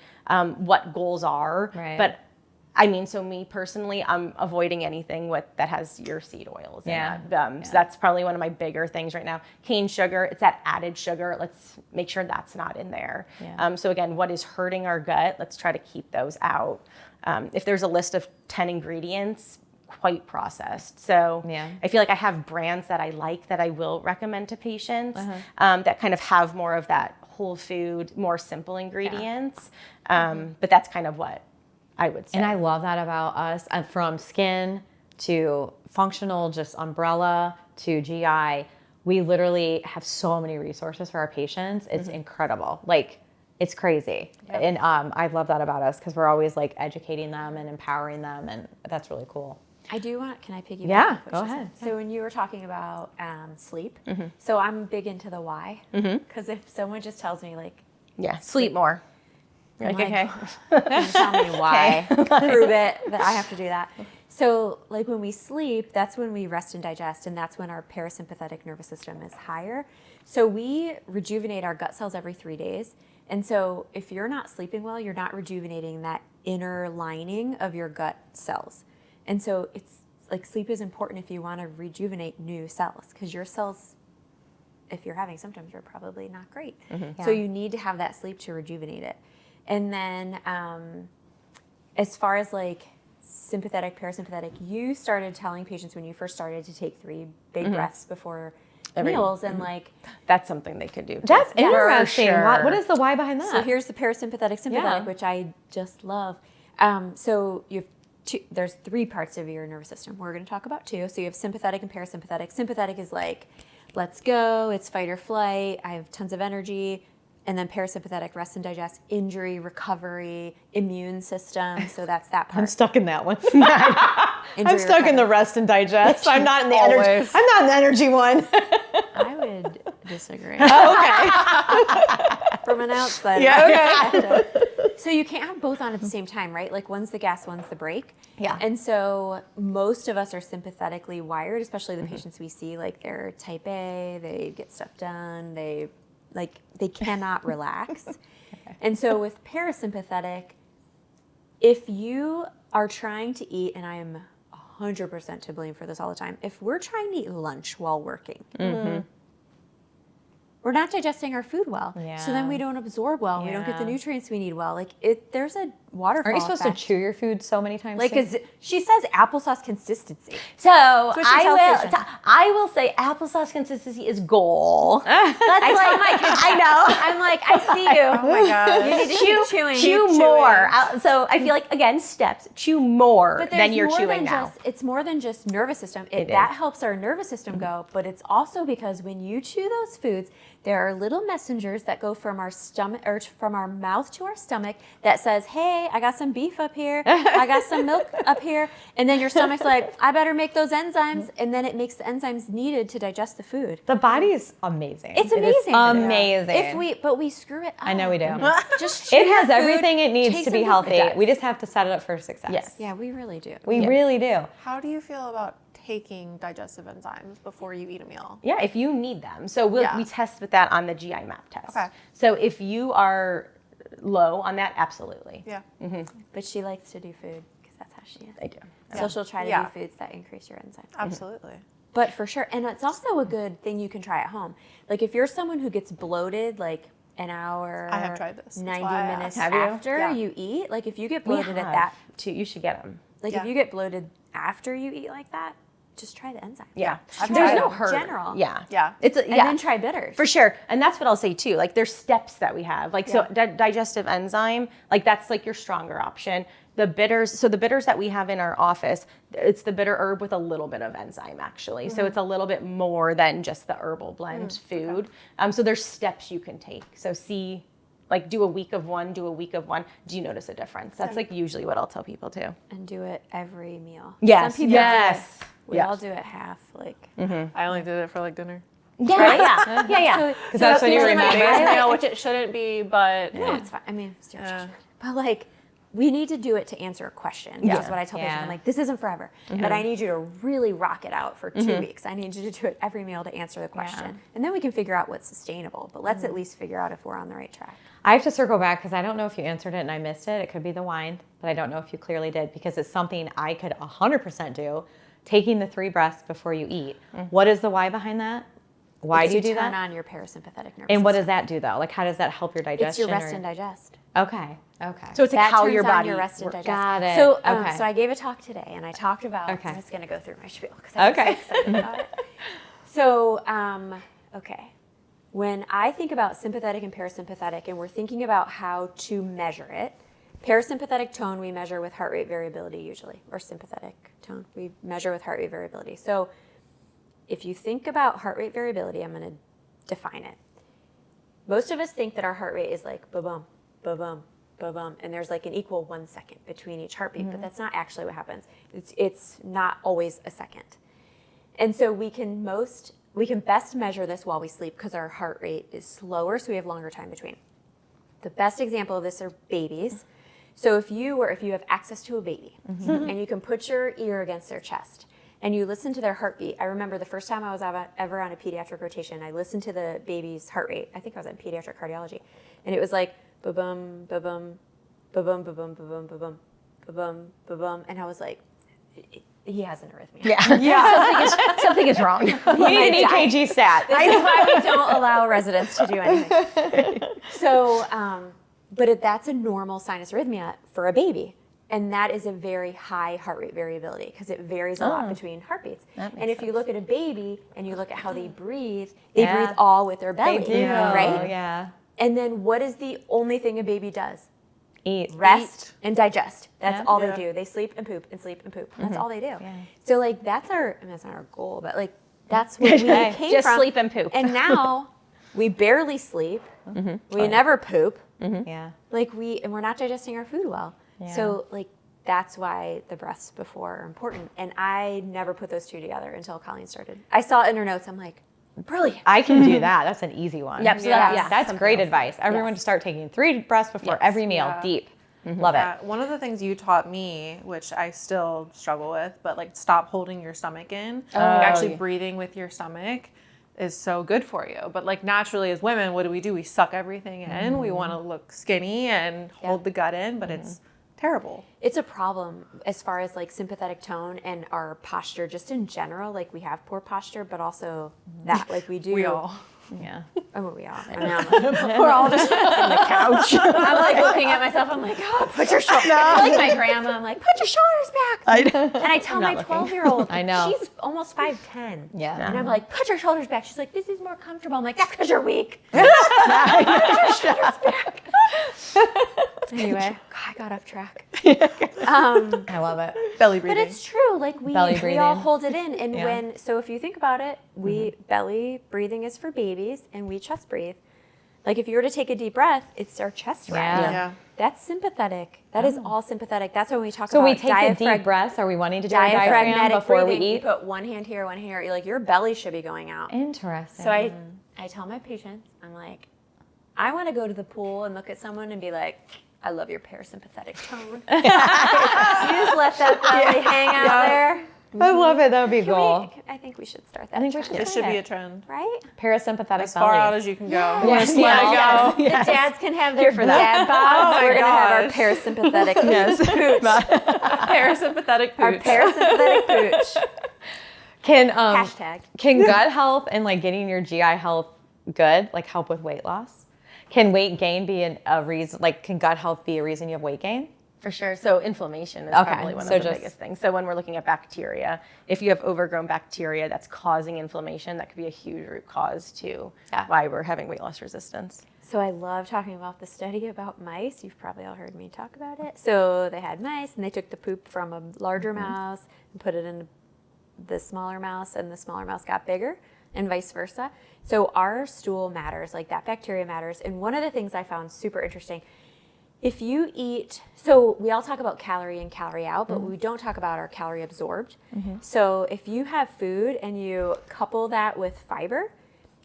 what goals are. Right. But I mean, so me personally, I'm avoiding anything that has your seed oils in it. So that's probably one of my bigger things right now. Cane sugar, it's that added sugar. Let's make sure that's not in there. Yeah. So again, what is hurting our gut? Let's try to keep those out. If there's a list of 10 ingredients, quite processed. So I feel like I have brands that I like that I will recommend to patients that kind of have more of that whole food, more simple ingredients. But that's kind of what I would say. And I love that about us. From skin to functional, just umbrella to GI, we literally have so many resources for our patients. It's incredible. Like, it's crazy. Yep. And I love that about us because we're always like educating them and empowering them, and that's really cool. I do want, can I piggyback? Yeah, off what go she said? ahead. So when you were talking about sleep, so I'm big into the why. Because if someone just tells me like, sleep more. I'm Like, okay. you tell me why, prove it that I have to do that. So like when we sleep, that's when we rest and digest, and that's when our parasympathetic nervous system is higher. So we rejuvenate our gut cells every 3 days. And so if you're not sleeping well, you're not rejuvenating that inner lining of your gut cells. And so it's like sleep is important if you want to rejuvenate new cells, because your cells, if you're having symptoms, are probably not great. So you need to have that sleep to rejuvenate it. And then as far as like sympathetic, parasympathetic, you started telling patients when you first started to take 3 big breaths before meals, and like that's something they could do too. That's interesting. Sure. What is the why behind that? So here's the parasympathetic, sympathetic, Yeah. which I just love. So you have there's 3 parts of your nervous system. We're going to talk about 2. So you have sympathetic and parasympathetic. Sympathetic is like, let's go, it's fight or flight, I have tons of energy. And then parasympathetic, rest and digest, injury, recovery, immune system. So that's that part. I'm stuck in that one. Injury I'm stuck in the recovery. rest and digest. I'm not in the energy. I'm not in the energy one. I would disagree. Okay. from an outsider. Yeah. Okay. So you can't have both on at the same time, right? Like one's the gas, one's the brake. Yeah. And so most of us are sympathetically wired, especially the patients we see. Like they're type A, they get stuff done, they cannot relax. And so with parasympathetic, if you are trying to eat, and I am 100% to blame for this all the time, if we're trying to eat lunch while working, we're not digesting our food well. Yeah. So then we don't absorb well. We don't get the Yeah. nutrients we need well. Like there's a waterfall Aren't you supposed effect. to chew your food so many times? Like too? she says applesauce consistency. So what she tells patients. I will say applesauce consistency is goal. That's tell my kids I know. I'm like, I see you. Oh my gosh. You need to keep chewing. Chew more. So I feel like, again, steps. Chew more But than there's you're more chewing than now. it's more than just nervous system. It That is. helps our nervous system go, but it's also because when you chew those foods, there are little messengers that go from our stomach or from our mouth to our stomach that says, "Hey, I got some beef up here. I got some milk up here." And then your stomach's like, "I better make those enzymes," and then it makes the enzymes needed to digest the food. the body is amazing. It's It is amazing. amazing. But we screw it up. I know we do. Just chew It has your food, everything it needs take to be some healthy. Breakouts. We just have to set it up for success. Yes. Yeah, we really do. We really do. How do you feel about taking digestive enzymes before you eat a meal? Yeah, if you need them. So Yeah. we test with that on the GI map test. Okay. So if you are low on that, absolutely. Yeah. But she likes to do food because that's how she is. I do. So she'll try to Yeah. do foods that increase your enzymes. Absolutely. But for sure, and it's also a good thing you can try at home. Like if you're someone who gets bloated like an hour, I have tried this. That's 90 why I minutes asked. Have you? after Yeah. you eat, like if you get We bloated at have that, too. You should get them. like Yeah. if you get bloated after you eat like that, just try the enzyme. Yeah. I've There's tried no them. hurt. General. Yeah. Yeah. It's a, And yeah. then try bitters. For sure. And that's what I'll say too. Like there's steps that we have. Like so digestive enzyme, like that's like your stronger option. The bitters, so the bitters that we have in our office, it's the bitter herb with a little bit of enzyme actually. So it's a little bit more than just the herbal blend food. So there's steps you can take. So like do a week of one, do a week of one. Do you notice a difference? That's like usually what I'll tell people too. And do it every meal. Yes. Some people Yes. do it. We Yes. all do it half. Like I only did it for like dinner. Yeah. Yeah. Because that's when you usually my remember. base meal, which it shouldn't be, but no, it's fine. I mean, it's your judgment. But like, we need to do it to answer a question, which is what I tell patients. I'm like, this isn't forever, but I need you to really rock it out for 2 weeks. I need you to do it every meal to answer the question. And then we can figure out what's sustainable. But let's at least figure out if we're on the right track. I have to circle back because I don't know if you answered it and I missed it. It could be the wine, but I don't know if you clearly did because it's something I could 100% do. Taking the 3 breaths before you eat. What is the why behind that? Why do you do Turn that? on your parasympathetic nervous And what does system. that do though? Like how does that help your It's digestion? your rest or- and digest. Okay. Okay. So it's like That how turns your on body your rest and works. digest. Got it. So, Okay. so I gave a talk today, and I talked about. Okay. I'm just gonna go through my spiel because I'm Okay. so excited about it. So, okay, when I think about sympathetic and parasympathetic, and we're thinking about how to measure it, parasympathetic tone we measure with heart rate variability usually, or sympathetic tone we measure with heart rate variability. So, if you think about heart rate variability, I'm going to define it. Most of us think that our heart rate is like ba-bum, ba-bum, ba-bum, and there's like an equal 1 second between each heartbeat, but that's not actually what happens. It's not always a second. And so we can best measure this while we sleep because our heart rate is slower, so we have longer time between. The best example of this are babies. So if you have access to a baby and you can put your ear against their chest and you listen to their heartbeat. I remember the first time I was ever on a pediatric rotation, I listened to the baby's heart rate. I think I was in pediatric cardiology. And it was like, ba-bum, ba-bum, ba-bum, ba-bum, ba-bum, ba-bum, ba-bum, ba-bum. And I was like, he has an arrhythmia. Yeah. Something is wrong. we need an EKG stat. This is why we don't allow residents to do anything. So, that's a normal sinus arrhythmia for a baby. And that is a very high heart rate variability because it varies a lot between heartbeats. That makes And if you sense. look at a baby and you look at how they breathe breathe Yeah. all with their belly, They do. right? Yeah. And then what is the only thing a baby does? Eat. Rest and digest. That's Yeah. all Yeah. they do. They sleep and poop and sleep and poop. That's all they do. Yeah. So like that's not our goal, but like that's what we came Just from. sleep and poop. And now we barely sleep. We never poop. Yeah. And we're not digesting our food well. Yeah. So like that's why the breaths before are important. And I never put those two together until Colleen started. I saw it in her notes. I'm like, Brilliant. I can do that. That's an easy one. Yep. So That's great advice. Everyone Yes. to start taking 3 breaths before Yes. every meal, Yeah. deep. Love it. One of the things you taught me, which I still struggle with, but like stop holding your stomach in. Like actually yeah. breathing with your stomach is so good for you. But like naturally as women, what do? We suck everything in. We want to look skinny and hold the gut in, but it's terrible. It's a problem as far as like sympathetic tone and our posture just in general. Like we have poor posture, but also that like we do. We all. Yeah. Oh, we all. I know. We're all just on the couch. I'm like looking at myself. I'm like, oh, put your shoulders. Like my grandma. I'm like, put your shoulders back. And I tell my 12-year-old. I know. She's almost 5'10". Yeah. And I'm like, put your shoulders back. She's like, this is more comfortable. I'm like, that's because you're weak. Put your shoulders back. Anyway, I got off track. I love it. Belly breathing. But it's true. Like we all breathing. hold it in, and Yeah. so if you think about it, belly breathing is for babies, and we chest breathe. Like if you were to take a deep breath, it's our chest Yeah. rise. Yeah. That's sympathetic. That is all sympathetic. That's when we talk So about we take the deep breaths. Are we wanting to do a diaphragm diaphragmatic before breathing. we You eat? put one hand here, one here. You're like your belly should be going out. Interesting. So I tell my patients, I'm like, I want to go to the pool and look at someone and be like, I love your parasympathetic tone. You just let that belly hang out there. I love it. That would be Can cool. I think we should start that. I think we trend, should It should be a trend. right? Parasympathetic As far belly. out as you can go. Yeah. Just let it go. The dads can have their dad bods. Oh my We're gonna have our gosh. parasympathetic pooch. Parasympathetic Our pooch. parasympathetic pooch. Can Hashtag. can gut health and like getting your GI health good like help with weight loss? Can weight gain be a reason? Like, can gut health be a reason you have weight gain? For sure. So inflammation is Okay, probably one so of the just- biggest things. So when we're looking at bacteria, if you have overgrown bacteria that's causing inflammation, that could be a huge root cause to why we're having weight loss resistance. So I love talking about the study about mice. You've probably all heard me talk about it. So they had mice and they took the poop from a larger mouse and put it in the smaller mouse, and the smaller mouse got bigger and vice versa. So our stool matters, like that bacteria matters. And one of the things I found super interesting, if you eat, so we all talk about calorie in, calorie out, but we don't talk about our calorie absorbed. So if you have food and you couple that with fiber,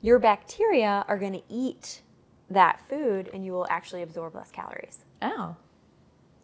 your bacteria are going to eat that food and you will actually absorb less calories. Oh,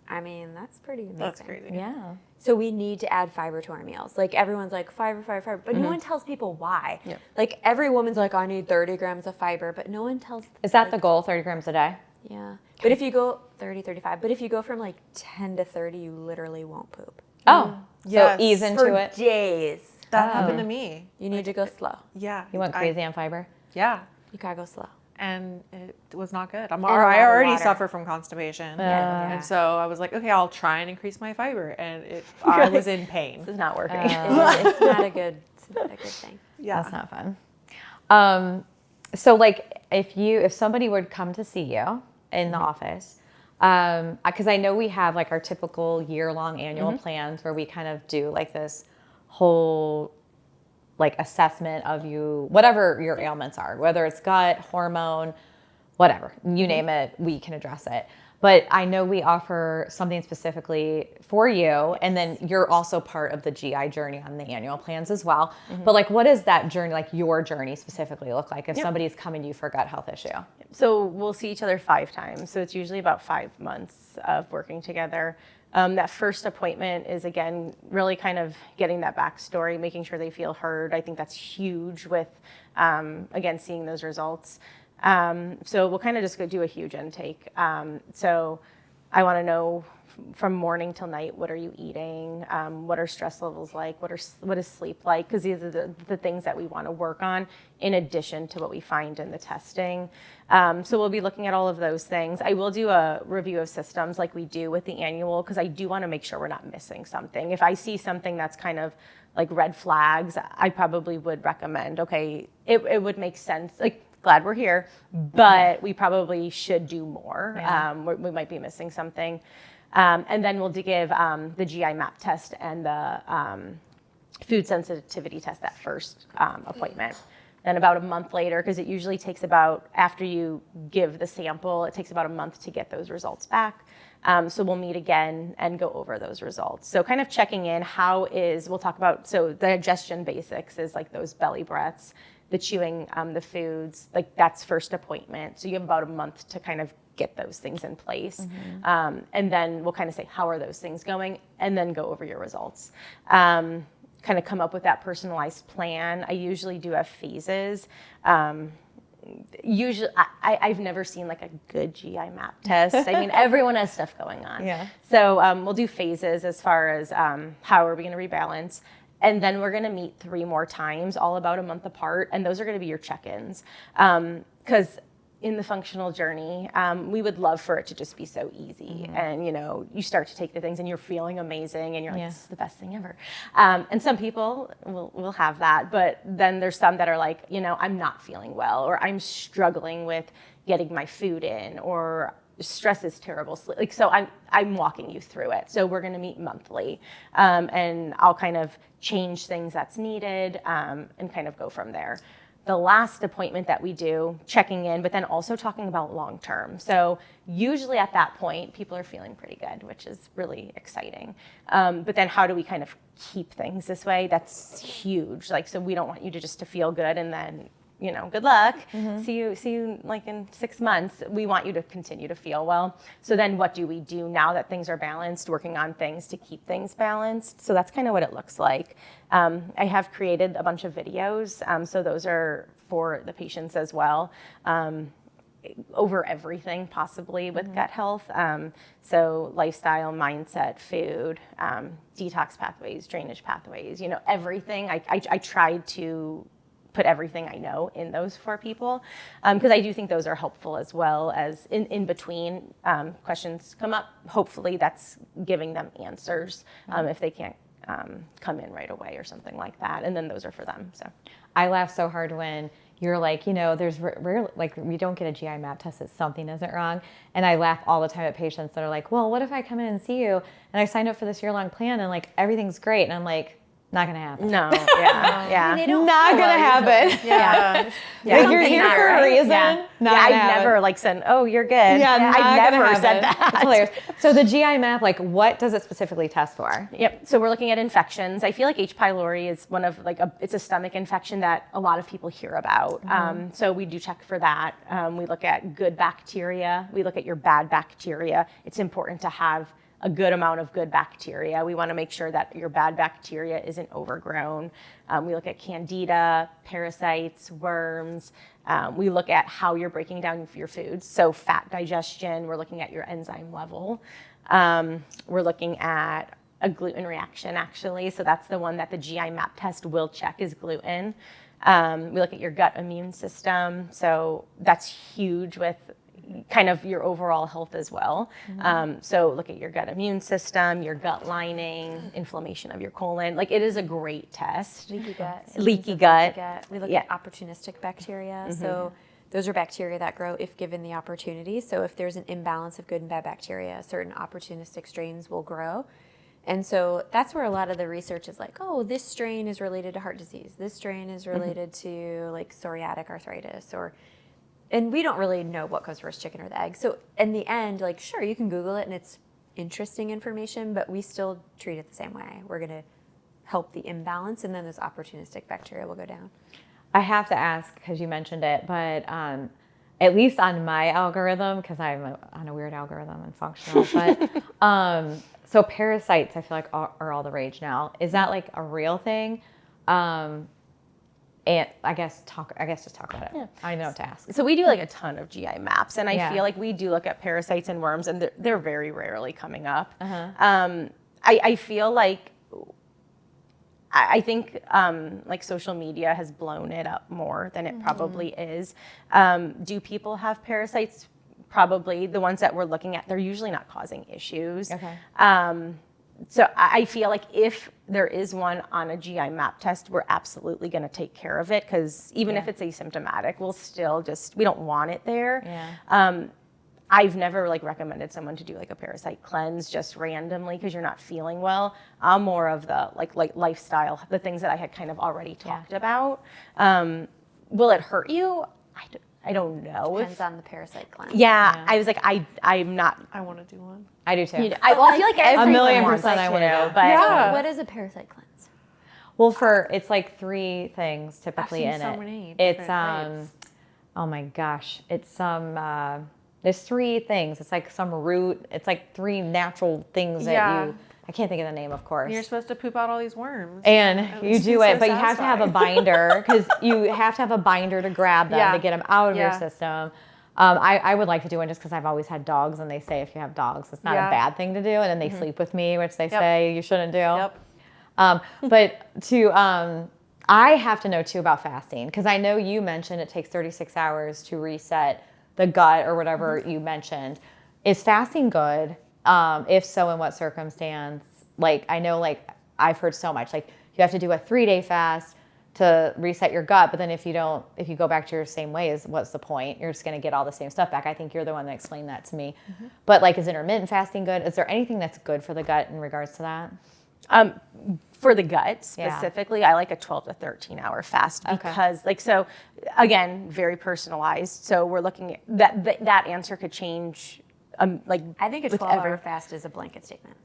I mean, that's pretty amazing. That's crazy. yeah. So we need to add fiber to our meals. Like everyone's like fiber, but no one tells people why. Yep. Like every woman's like, I need 30 grams of fiber, but no one tells. Is that the goal? 30 grams a day? Yeah. But if you go 30, 35, but if you go from like 10 to 30, you literally won't poop. Oh, Yes. so ease into For it. days. That happened to me. You need to go slow. Yeah. You went crazy on fiber? Yeah. You gotta go slow. And it was not good. a lot I of already water. suffer from constipation. Yeah. And so I was like, okay, I'll try and increase my fiber. And I was in pain. This is not working. It's not a good thing. Yeah. That's not fun. So like if somebody would come to see you in the office, because I know we have like our typical year-long annual plans where we kind of do like this whole like assessment of you, whatever your ailments are, whether it's gut, hormone, whatever, you name it, we can address it. But I know we offer something specifically for you, and then you're also part of the GI journey on the annual plans as well. But like, what does that journey, like your journey specifically look like if somebody's coming to you for a gut health issue? So we'll see each other 5 times. So it's usually about 5 months of working together. That first appointment is, again, really kind of getting that backstory, making sure they feel heard. I think that's huge with, again, seeing those results. So we'll kind of just go do a huge intake. So I want to know from morning till night, what are you eating? What are stress levels like? What is sleep like? Because these are the things that we want to work on in addition to what we find in the testing. So we'll be looking at all of those things. I will do a review of systems like we do with the annual, because I do want to make sure we're not missing something. If I see something that's kind of like red flags, I probably would recommend, okay, it would make sense. Like, glad we're here, but we probably should do more. We might be missing something. And then we'll give the GI map test and the food sensitivity test that first appointment. Then about a month later, because it usually takes about, after you give the sample, it takes about a month to get those results back. So we'll meet again and go over those results. So kind of checking in, we'll talk about, so the digestion basics is like those belly breaths. the chewing, the foods, like that's first appointment. So you have about a month to kind of get those things in place. And then we'll kind of say, how are those things going? And then go over your results. Kind of come up with that personalized plan. I usually do have phases. Usually, I've never seen like a good GI map test. I mean, everyone has stuff going on. Yeah. So we'll do phases as far as how are we going to rebalance. And then we're going to meet 3 more times, all about a month apart. And those are going to be your check-ins. Because in the functional journey, we would love for it to just be so easy. And, you know, you start to take the things and you're feeling amazing and you're like, this is the best thing ever. And some people will have that. But then there's some that are like, you know, I'm not feeling well, or I'm struggling with getting my food in, or stress is terrible. Like, so I'm walking you through it. So we're going to meet monthly. And I'll kind of change things that's needed and kind of go from there. The last appointment that we do, checking in, but then also talking about long term. So usually at that point, people are feeling pretty good, which is really exciting. But then how do we kind of keep things this way? That's huge. Like, so we don't want you to just to feel good and then, you know, good luck. See you like in 6 months. We want you to continue to feel well. So then what do we do now that things are balanced, working on things to keep things balanced? So that's kind of what it looks like. I have created a bunch of videos. So those are for the patients as well. Over everything possibly with gut health. So lifestyle, mindset, food, detox pathways, drainage pathways, you know, everything. I tried to put everything I know in those for people, because I do think those are helpful, as well as in between questions come up. Hopefully that's giving them answers if they can't come in right away or something like that. And then those are for them. So I laugh so hard when you're like, you know, there's like we don't get a GI map test that something isn't wrong. And I laugh all the time at patients that are like, well, what if I come in and see you and I signed up for this year-long plan and like everything's great? And I'm like, not gonna happen. no, yeah. They don't Not feel gonna well usually. happen. Yeah. Like, you're here for a reason. Yeah. Not I've gonna happen. never like said, oh, you're good. Yeah, I've never said that. It's hilarious. So the GI map, like, what does it specifically test for? Yep. So we're looking at infections. I feel like H. pylori is one of it's a stomach infection that a lot of people hear about. So we do check for that. We look at good bacteria. We look at your bad bacteria. It's important to have a good amount of good bacteria. We want to make sure that your bad bacteria isn't overgrown. We look at candida, parasites, worms. We look at how you're breaking down your foods. So fat digestion, we're looking at your enzyme level. We're looking at a gluten reaction, actually. So that's the one that the GI map test will check, is gluten. We look at your gut immune system. So that's huge with kind of your overall health as well. So look at your gut immune system, your gut lining, inflammation of your colon. Like, it is a great test. Leaky gut. Leaky gut. We look Yeah. at opportunistic bacteria. So those are bacteria that grow if given the opportunity. So if there's an imbalance of good and bad bacteria, certain opportunistic strains will grow. And so that's where a lot of the research is like, oh, this strain is related to heart disease. This strain is related to like psoriatic arthritis, and we don't really know what goes first, chicken or the egg. So in the end, like, sure, you can Google it and it's interesting information, but we still treat it the same way. We're going to help the imbalance, and then this opportunistic bacteria will go down. I have to ask, because you mentioned it, but at least on my algorithm, because I'm on a weird algorithm and functional, but so parasites, I feel like are all the rage now. Is that like a real thing? And I guess just talk about it. Yeah. I don't know what to ask. So we do like a ton of GI maps, and I Yeah. feel like we do look at parasites and worms, and they're very rarely coming up. I feel like I think like social media has blown it up more than it probably is. Do people have parasites? Probably. The ones that we're looking at, they're usually not causing issues. Okay. So I feel like if there is one on a GI map test, we're absolutely going to take care of it, because even if it's asymptomatic, we'll still we don't want it there. Yeah. I've never like recommended someone to do like a parasite cleanse just randomly because you're not feeling well. I'm more of the like lifestyle, the things that I had kind of already talked about. Will it hurt you? I don't know. Depends on the parasite cleanse. Yeah, I was like, I'm not. I want to do one. I do too. I feel like everyone million wants percent I to, wanna do. but Yeah. What is a parasite cleanse? Well, it's like 3 things typically seen in so it. many It's different rates. oh my gosh, it's there's 3 things. It's like some root. It's like 3 natural things Yeah. I can't think of the name, of course. You're supposed to poop out all these worms. And It you makes do me it, so but you have to have a satisfying. binder because you have to have a binder to grab them to get them out of your Yeah. system. I would like to do one just because I've always had dogs, and they say if you have dogs, it's not a Yeah. bad thing to do. And then they sleep with me, which they Yep. say you shouldn't do. Yep. I have to know too about fasting because I know you mentioned it takes 36 hours to reset the gut or whatever you mentioned. Is fasting good? If so, in what circumstance? Like, I know, like, I've heard so much, like, you have to do a 3-day fast to reset your gut, but then if you go back to your same ways, what's the point? You're just going to get all the same stuff back. I think you're the one that explained that to me. But, like, is intermittent fasting good? Is there anything that's good for the gut in regards to that? For the gut specifically, I like a 12 to 13 hour fast Okay. because so again, very personalized. So we're looking at that answer could change. I think a with 12-hour fast is a blanket statement.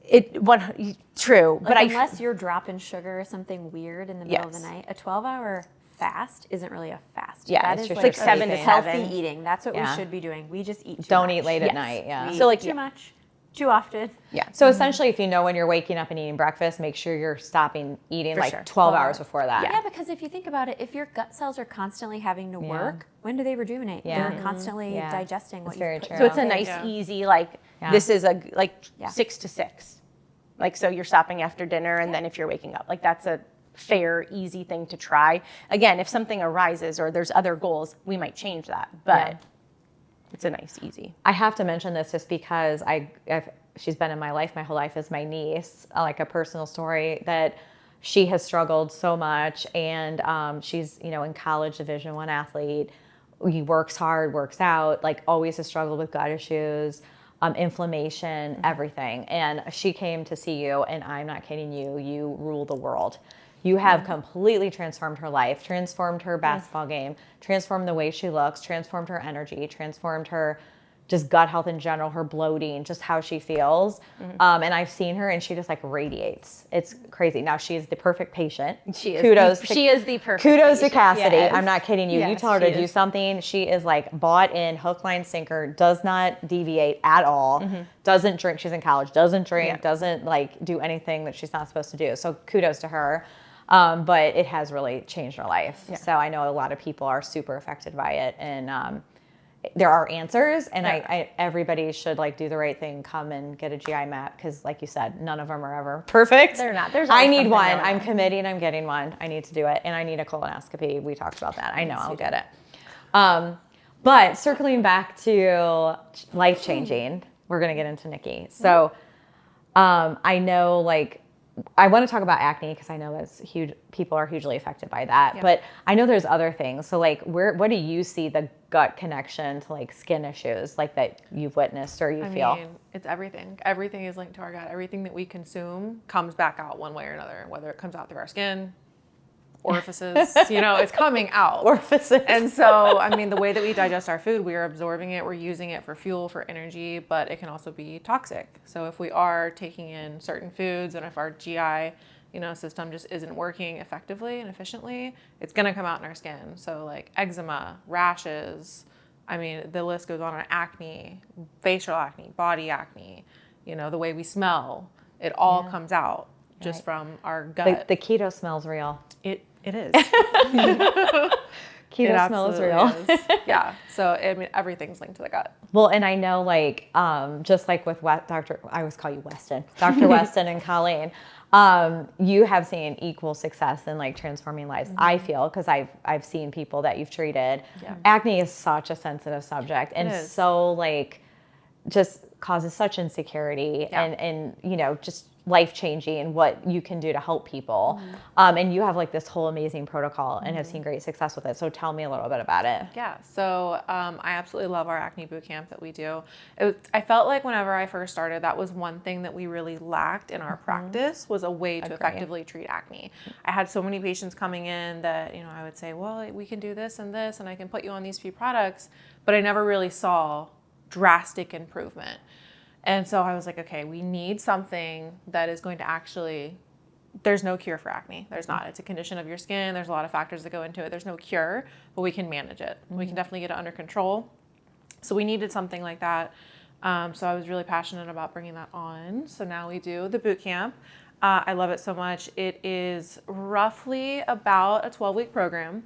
True, but Unless you're dropping sugar or something weird in the middle of the Yes. night, a 12-hour fast isn't really a fast. Yeah, that it's is just like 7 to healthy 7. eating. That's what Yeah. we should be doing. We just eat too Don't much. eat late at Yes. night. Yeah. We So, like, eat too much, too often. yeah. So essentially, if you know when you're waking up and eating breakfast, make sure you're stopping eating For like sure. 12 hours before that. Yeah, because if you think about it, if your gut cells are constantly having to work, when do they rejuvenate? Yeah. They're constantly Yeah. digesting what That's you very put true. So it's a in. nice, Yeah. easy Yeah. this is a 6 to 6. Like, so you're stopping after dinner, and then if you're waking up, like, that's a fair, easy thing to try. Again, if something arises or there's other goals, we might change that, but it's a nice, easy. I have to mention this just because she's been in my life my whole life as my niece, like a personal story that she has struggled so much, and she's in college, Division I athlete. He works hard, works out, like always has struggled with gut issues, inflammation, everything. And she came to see you, and I'm not kidding you, you rule the world. You have completely transformed her life, transformed her basketball game, transformed the way she looks, transformed her energy, transformed her just gut health in general, her bloating, just how she feels. And I've seen her, and she just like radiates. It's crazy. Now she is the perfect patient. She is the perfect Kudos to patient. Cassidy. Yes. I'm not kidding you. You Yes, tell her to she do is. something, she is like bought in, hook, line, sinker, does not deviate at all, doesn't drink. She's in college, doesn't drink, doesn't like do anything that she's not supposed to do. So kudos to her. But it has really changed her life. Yeah. So I know a lot of people are super affected by it, and there are answers, and everybody should like do the right thing, come and get a GI map, because like you said, none of them are ever perfect. They're not. There's I always need something one. going I'm on. committing. I'm getting one. I need to do it, and I need a colonoscopy. We talked about that. I know I'll get it. But circling back to life changing, we're gonna get into Nikki. So I know like. I want to talk about acne because I know that's huge. People are hugely affected by that. Yeah. But I know there's other things. So like, what do you see the gut connection to like skin issues like that you've witnessed or you feel? I mean, it's everything. Everything is linked to our gut. Everything that we consume comes back out one way or another, whether it comes out through our skin, orifices, it's coming out. Orifices. And so, I mean, the way that we digest our food, we are absorbing it, we're using it for fuel, for energy, but it can also be toxic. So if we are taking in certain foods, and if our GI, system just isn't working effectively and efficiently, it's going to come out in our skin. So like eczema, rashes, I mean, the list goes on acne, facial acne, body acne, the way we smell, it all comes out just from our gut. The keto smells real. It is. Keto smells real. Is. Yeah. So I mean, everything's linked to the gut. Well, and I know like just like with I always call you Weston, Dr. Weston and Colleen, you have seen equal success in like transforming lives. I feel, because I've seen people that you've treated. Yeah. Acne is such a sensitive subject, and is. so like just causes such insecurity and just life-changing and what you can do to help people. And you have like this whole amazing protocol and have seen great success with it. So tell me a little bit about it. Yeah. So I absolutely love our acne boot camp that we do. I felt like whenever I first started, that was one thing that we really lacked in our practice, was a way to effectively treat acne. I had so many patients coming in that, I would say, well, we can do this, and I can put you on these few products, but I never really saw drastic improvement. And so I was like, okay, we need something that is going to actually there's no cure for acne. There's not. It's a condition of your skin. There's a lot of factors that go into it. There's no cure, but we can manage it. We can definitely get it under control. So we needed something like that. So I was really passionate about bringing that on. So now we do the boot camp. I love it so much. It is roughly about a 12-week program.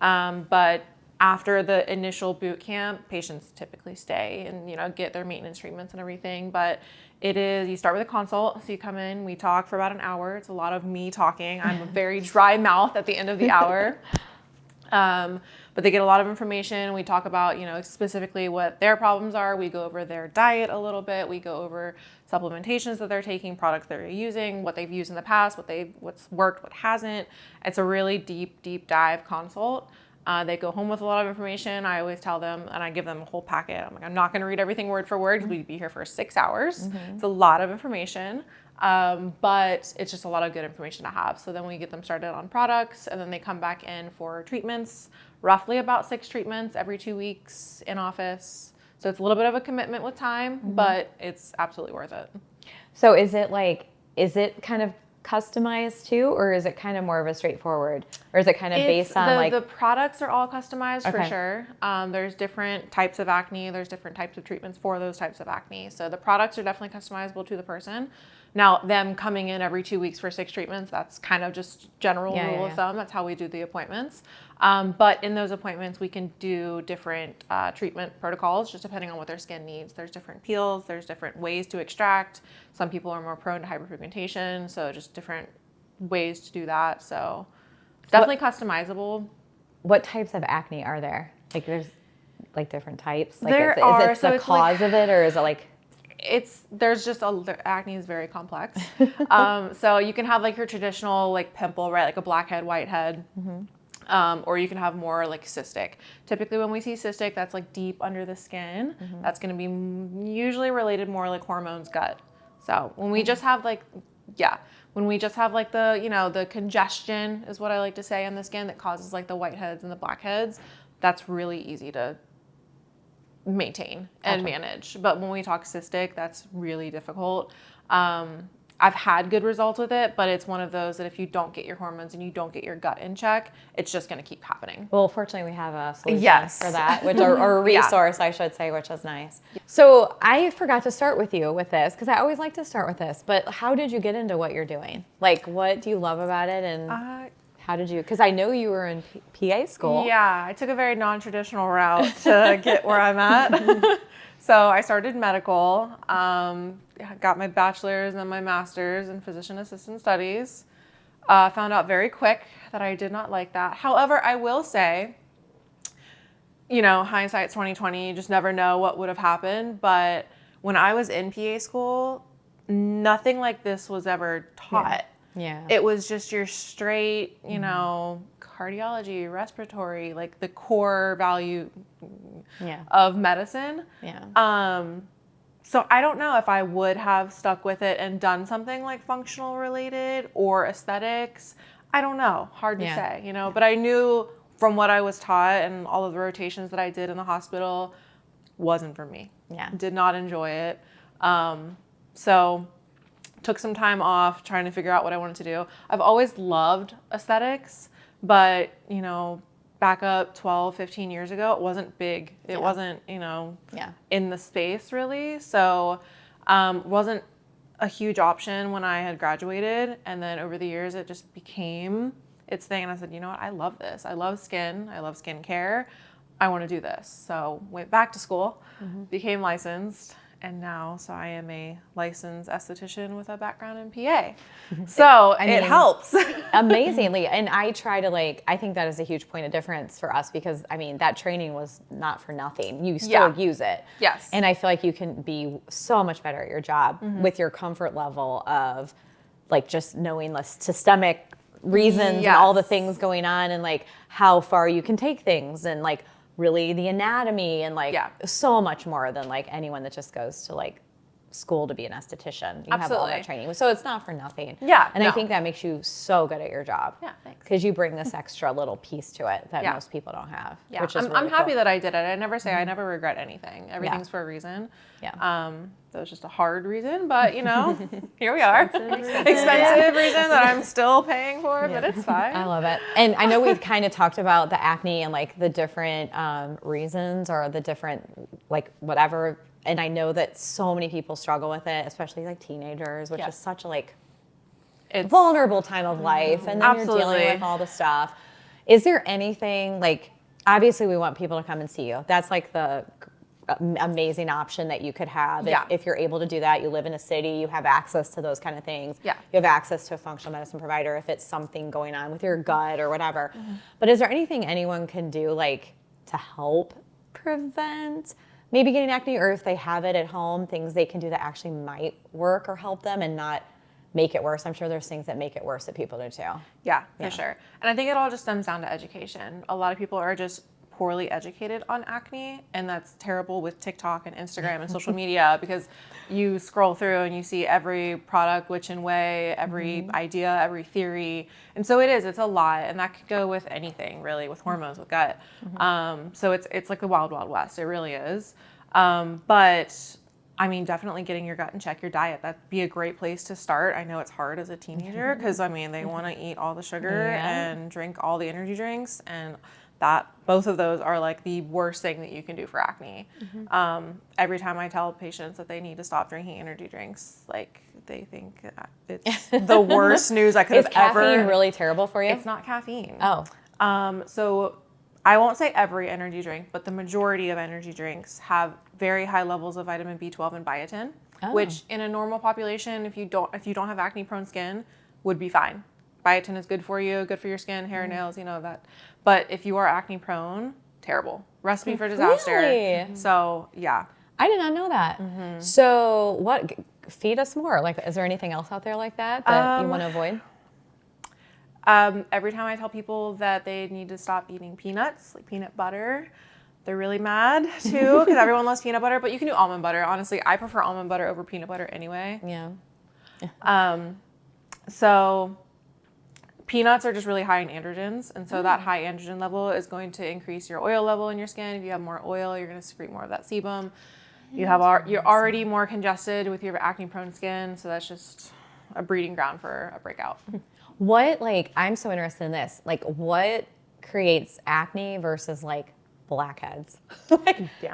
But after the initial boot camp, patients typically stay and, get their maintenance treatments and everything. But you start with a consult. So you come in, we talk for about an hour. It's a lot of me talking. I'm a very dry mouth at the end of the hour. But they get a lot of information. We talk about, specifically what their problems are. We go over their diet a little bit. We go over supplementations that they're taking, products they're using, what they've used in the past, what's worked, what hasn't. It's a really deep dive consult. They go home with a lot of information. I always tell them, and I give them a whole packet. I'm like, I'm not going to read everything word for word because we'd be here for 6 hours. It's a lot of information, but it's just a lot of good information to have. So then we get them started on products, and then they come back in for treatments, roughly about 6 treatments every 2 weeks in office. So it's a little bit of a commitment with time, but it's absolutely worth it. So is it kind of customized too, or is it kind of more of a straightforward, or is it kind of based on the products are all customized for Okay. sure. There's different types of acne. There's different types of treatments for those types of acne. So the products are definitely customizable to the person. Now, them coming in every 2 weeks for 6 treatments, that's kind of just general rule of thumb. That's how we do the appointments. But in those appointments, we can do different treatment protocols just depending on what their skin needs. There's different peels. There's different ways to extract. Some people are more prone to hyperpigmentation, so just different ways to do that. So it's definitely customizable. What types of acne are there? Like there's different types. Like There is are, it so the it's cause of it, or is it like? Acne is very complex. So you can have your traditional pimple, right? Like a blackhead, whitehead. Or you can have more cystic. Typically when we see cystic, that's deep under the skin. That's going to be usually related more hormones, gut. So when we just have when we just have the congestion is what I like to say in the skin that causes the whiteheads and the blackheads, that's really easy to maintain and manage. But when we talk cystic, that's really difficult. I've had good results with it, but it's one of those that if you don't get your hormones and you don't get your gut in check, it's just going to keep happening. Well, fortunately, we have a solution Yes. for that, or a resource, I should say, which is nice. So I forgot to start with you with this because I always like to start with this. But how did you get into what you're doing? What do you love about it, and how did you? Because I know you were in PA school. Yeah, I took a very non-traditional route to get where I'm at. So I started medical, got my bachelor's and my master's in physician assistant studies. Found out very quick that I did not like that. However, I will say, hindsight's 20/20. You just never know what would have happened. But when I was in PA school, nothing like this was ever taught. Yeah. It was just your straight, cardiology, respiratory, the core value of medicine. Yeah. So I don't know if I would have stuck with it and done something functional related or aesthetics. I don't know. Hard to say, But I knew from what I was taught and all of the rotations that I did in the hospital wasn't for me. Yeah. Did not enjoy it. So took some time off trying to figure out what I wanted to do. I've always loved aesthetics, but, back up 12, 15 years ago, it wasn't big. It wasn't, in the space really. So wasn't a huge option when I had graduated. And then over the years, it just became its thing. And I said, you know what? I love this. I love skin. I love skincare. I want to do this. So went back to school, became licensed. And now, so I am a licensed esthetician with a background in PA. So it helps. Amazingly. And I try to I think that is a huge point of difference for us because, that training was not for nothing. You still use it. Yes. And I feel like you can be so much better at your job with your comfort level of just knowing the systemic reasons and all the things going on and how far you can take things and really the anatomy and so much more than anyone that just goes to school to be an esthetician. You have all Absolutely. that training. So it's not for nothing. Yeah, And I no. think that makes you so good at your job. Yeah, thanks. Because you bring this extra little piece to it that Yeah. most people don't have. Yeah, Which is I'm really happy cool. that I did it. I never say I never regret anything. Everything's for a reason. Yeah. That was just a hard reason, but you know, here we are. Expensive reason that I'm still paying for, but it's fine. I love it. And I know we've kind of talked about the acne and like the different reasons or the different like whatever. And I know that so many people struggle with it, especially like teenagers, which Yeah. is such a like It's vulnerable time of life. And then you're Absolutely. dealing with all the stuff. Is there anything like, obviously we want people to come and see you. That's like the amazing option that you could have. Yeah. If you're able to do that, you live in a city, you have access to those kind of things. Yeah. You have access to a functional medicine provider if it's something going on with your gut or whatever. But is there anything anyone can do like to help prevent maybe getting acne, or if they have it at home, things they can do that actually might work or help them and not make it worse? I'm sure there's things that make it worse that people do too. Yeah, for sure. And I think it all just stems down to education. A lot of people are just poorly educated on acne, and that's terrible with TikTok and Instagram and social media, because you scroll through and you see every product, which and way, every idea, every theory. And so it's a lot, and that could go with anything really, with hormones, with gut. So it's like the wild, wild west. It really is. But I mean, definitely getting your gut in check, your diet, that'd be a great place to start. I know it's hard as a teenager because I mean, they want to eat all the sugar and drink all the energy drinks, and both of those are like the worst thing that you can do for acne. Every time I tell patients that they need to stop drinking energy drinks, like they think it's the worst news I could Is have ever. caffeine really terrible for you? It's not caffeine. Oh. So I won't say every energy drink, but the majority of energy drinks have very high levels of vitamin B12 and biotin, which in a normal population, if you don't have acne prone skin, would be fine. Biotin is good for you, good for your skin, hair, nails, you know that. But if you are acne prone, terrible. Recipe for disaster. Really? So yeah. I did not know that. So feed us more. Like, is there anything else out there like that you want to avoid? Every time I tell people that they need to stop eating peanuts, like peanut butter, they're really mad too, because everyone loves peanut butter, but you can do almond butter. Honestly, I prefer almond butter over peanut butter anyway. Yeah. So peanuts are just really high in androgens, and so that high androgen level is going to increase your oil level in your skin. If you have more oil, you're going to secrete more of that sebum. You're already more congested with your acne-prone skin, so that's just a breeding ground for a breakout. I'm so interested in this. Like, what creates acne versus like blackheads?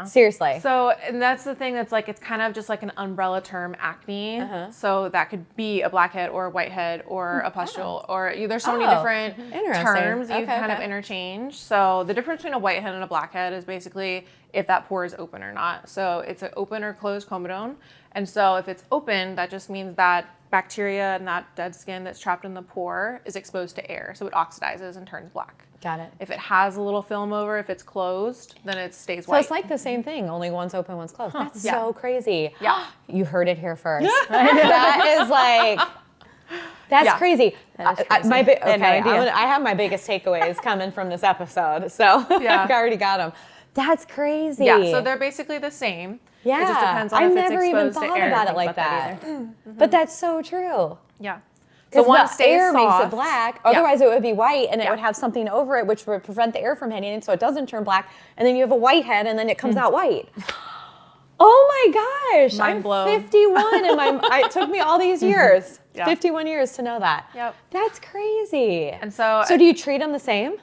Seriously. So, and that's the thing that's like, it's kind of just like an umbrella term, acne. So that could be a blackhead or a whitehead or a pustule, or there's so many different terms you can kind of interchange. So the difference between a whitehead and a blackhead is basically if that pore is open or not. So it's an open or closed comedone. And so if it's open, that just means that bacteria and that dead skin that's trapped in the pore is exposed to air. So it oxidizes and turns black. Got it. If it has a little film over, if it's closed, then it stays So white. it's like the same thing, only one's open, one's closed. That's so crazy. Yeah. You heard it here first. That is like, that's crazy. That is crazy. I have my biggest takeaways coming from this episode. So I already got them. That's crazy. Yeah, so they're basically the same. Yeah. It just depends on I if never it's even exposed to thought air. about it like that. But that's so true. Yeah. So one the stays air makes soft. it black. Yeah. Otherwise, it would be white, and it would have something over it, which would prevent the air from hitting it, so it doesn't turn black. And then you have a white head, and then it comes out white. Oh my gosh! Mind I'm blown. 51, and it took me all these years, Yeah. 51 years to know that. Yep. That's crazy. And so do you treat them the same?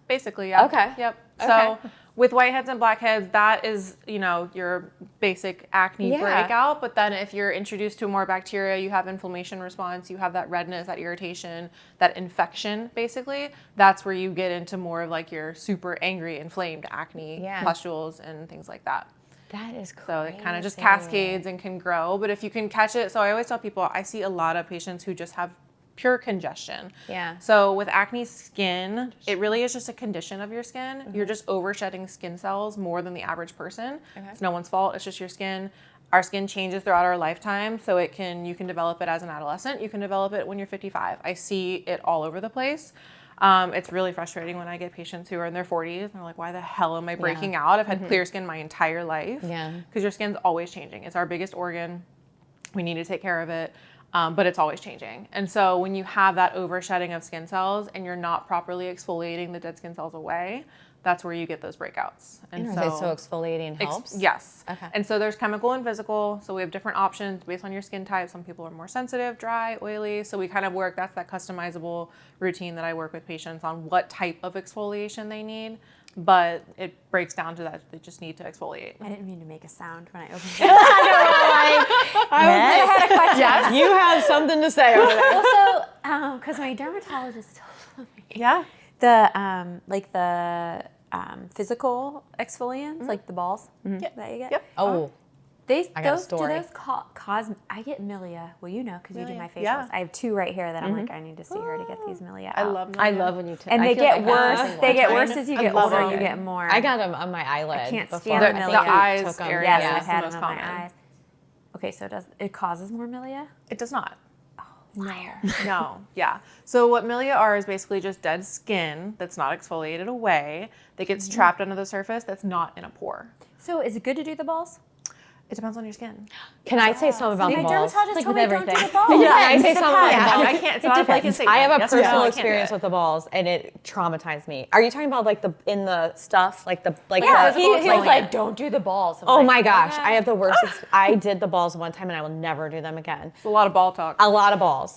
basically, yeah. Okay. Yep. Okay. So with whiteheads and blackheads, that is, your basic acne breakout. But then if you're introduced to more bacteria, you have inflammation response, you have that redness, that irritation, that infection, basically, that's where you get into more of like your super angry, inflamed acne, pustules, and things like that. That is crazy. So it kind of just cascades and can grow. But if you can catch it, so I always tell people, I see a lot of patients who just have pure congestion. Yeah. So with acne skin, it really is just a condition of your skin. You're just overshedding skin cells more than the average person. It's no one's fault. It's just your skin. Our skin changes throughout our lifetime. So you can develop it as an adolescent. You can develop it when you're 55. I see it all over the place. It's really frustrating when I get patients who are in their 40s and they're like, why the hell am I breaking out? I've had clear skin my entire life. Yeah. Because your skin's always changing. It's our biggest organ. We need to take care of it. But it's always changing. And so when you have that overshedding of skin cells and you're not properly exfoliating the dead skin cells away, that's where you get those breakouts. And So exfoliating helps? Yes. Okay. And so there's chemical and physical. So we have different options based on your skin type. Some people are more sensitive, dry, oily. So we kind of work, that's that customizable routine that I work with patients on what type of exfoliation they need. But it breaks down to that they just need to exfoliate. I didn't mean to make a sound when I opened it. Yes. I had a question. Yes. You have something to say over there. Also, because my dermatologist told me Yeah. the physical exfoliants, like the balls that you get. Yep. Oh, They I got a those story. do those cause I get milia. Well, you know, because you do my facials. Yeah. I have 2 right here that I'm like, I need to see her to get these milia out. I love I love when you And I they feel get like worse. that's They get one worse time. as you I get love older. it. You get more. I got them on my eyelid. I can't before. stand The the milia. eyes took 'em. area Yes, is I've the had most them on common. my eyes. Okay, so it causes more milia? It does not. Liar. No, yeah. So what milia are is basically just dead skin that's not exfoliated away that gets trapped under the surface that's not in a pore. So is it good to do the balls? It depends on your skin. Can I say something about My the balls? dermatologist told with me don't do everything. the balls. Yeah, can I say It something about the depends. balls? I can't. It's not like I can say. I have a yes or no, personal I can't do experience it. with the balls, and it traumatized me. Are you talking about like in the stuff, like the Yeah, the, he was like- like, don't do the balls. I'm Oh like, my gosh, okay. I have the worst. I did the balls one time, and I will never do them again. It's a lot of ball talk. A lot of ball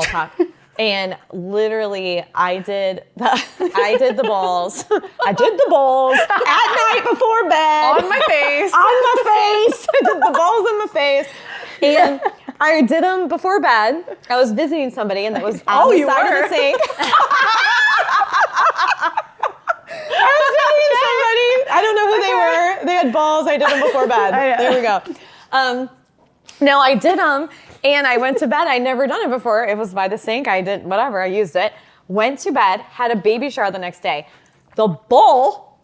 talk. And literally, I did the balls. I did the balls at night before bed. On my face. On my face. I did the balls on my face. And I did them before bed. I was visiting somebody, and it was on the side of the sink. I was visiting somebody. I don't know who they were. They had balls. I did them before bed. There we go. No, I did them, and I went to bed. I'd never done it before. It was by the sink. I did whatever. I used it. Went to bed. Had a baby shower the next day. The ball,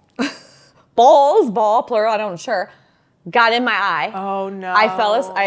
plural. I don't sure. Got in my eye. Oh no. I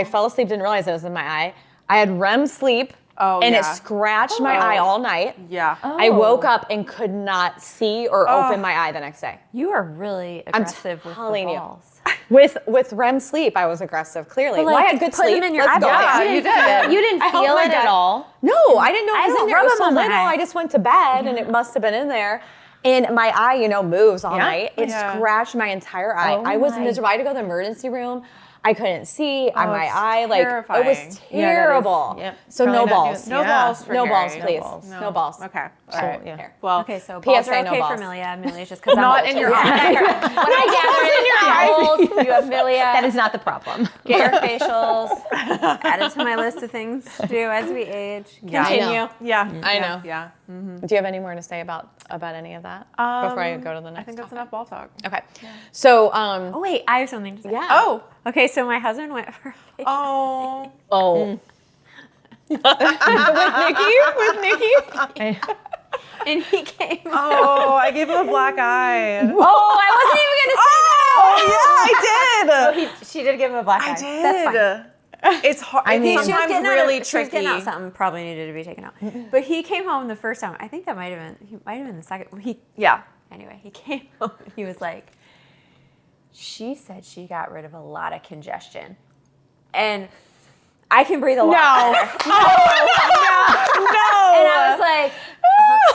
fell asleep. Didn't realize it was in my eye. I had REM sleep. Oh, and yeah. it scratched my eye all night. Yeah. I woke up and could not see or open my eye the next day. You are really aggressive with the telling you. balls. With REM sleep, I was aggressive. Clearly, But, well, like, I had good put sleep. them in your Let's go eyebrows. there. You did. You didn't I feel held my it at gut. all. No, I didn't know it I was in don't there. It rub was them so on my little. eyes. I just went to bed and it must have been in there. And my eye, moves all night. It Yeah. scratched my entire eye. I was miserable. I had to go to the emergency room. I couldn't see on my it's eye. Like it terrifying. was terrible. yep. So Probably no not balls. doing- No Yeah. balls for No balls, Harry. please. No. No balls. Okay. So, All right. yeah. Well, Okay, so balls PSA, are no okay balls. for milia. Milia's just because I'm not old. in your When eye. I gather it, you have milia. That is not the problem. Get your facials. Add it to my list of things to do as we age. Yeah. Continue. Yeah. I know. Yeah. Do you have any more to say about any of that before I go to the next? I think that's topic? enough ball talk. Okay. So Oh wait, I have something to say. yeah. Oh. Okay, so my husband went for a facial. Oh. Oh. with Nikki. And he came. Oh, I gave him a black eye. Oh, I wasn't even gonna say that. Oh, yeah, I did. She did give him a black eye. I did. That's fine. It's hard. I mean- It's She was sometimes getting really out, she was tricky. getting out something probably needed to be taken out. But he came home the first time. I think that might have been the second. Yeah. Anyway, he came home and he was like, she said she got rid of a lot of congestion. And I can breathe a lot better. No. And I was like,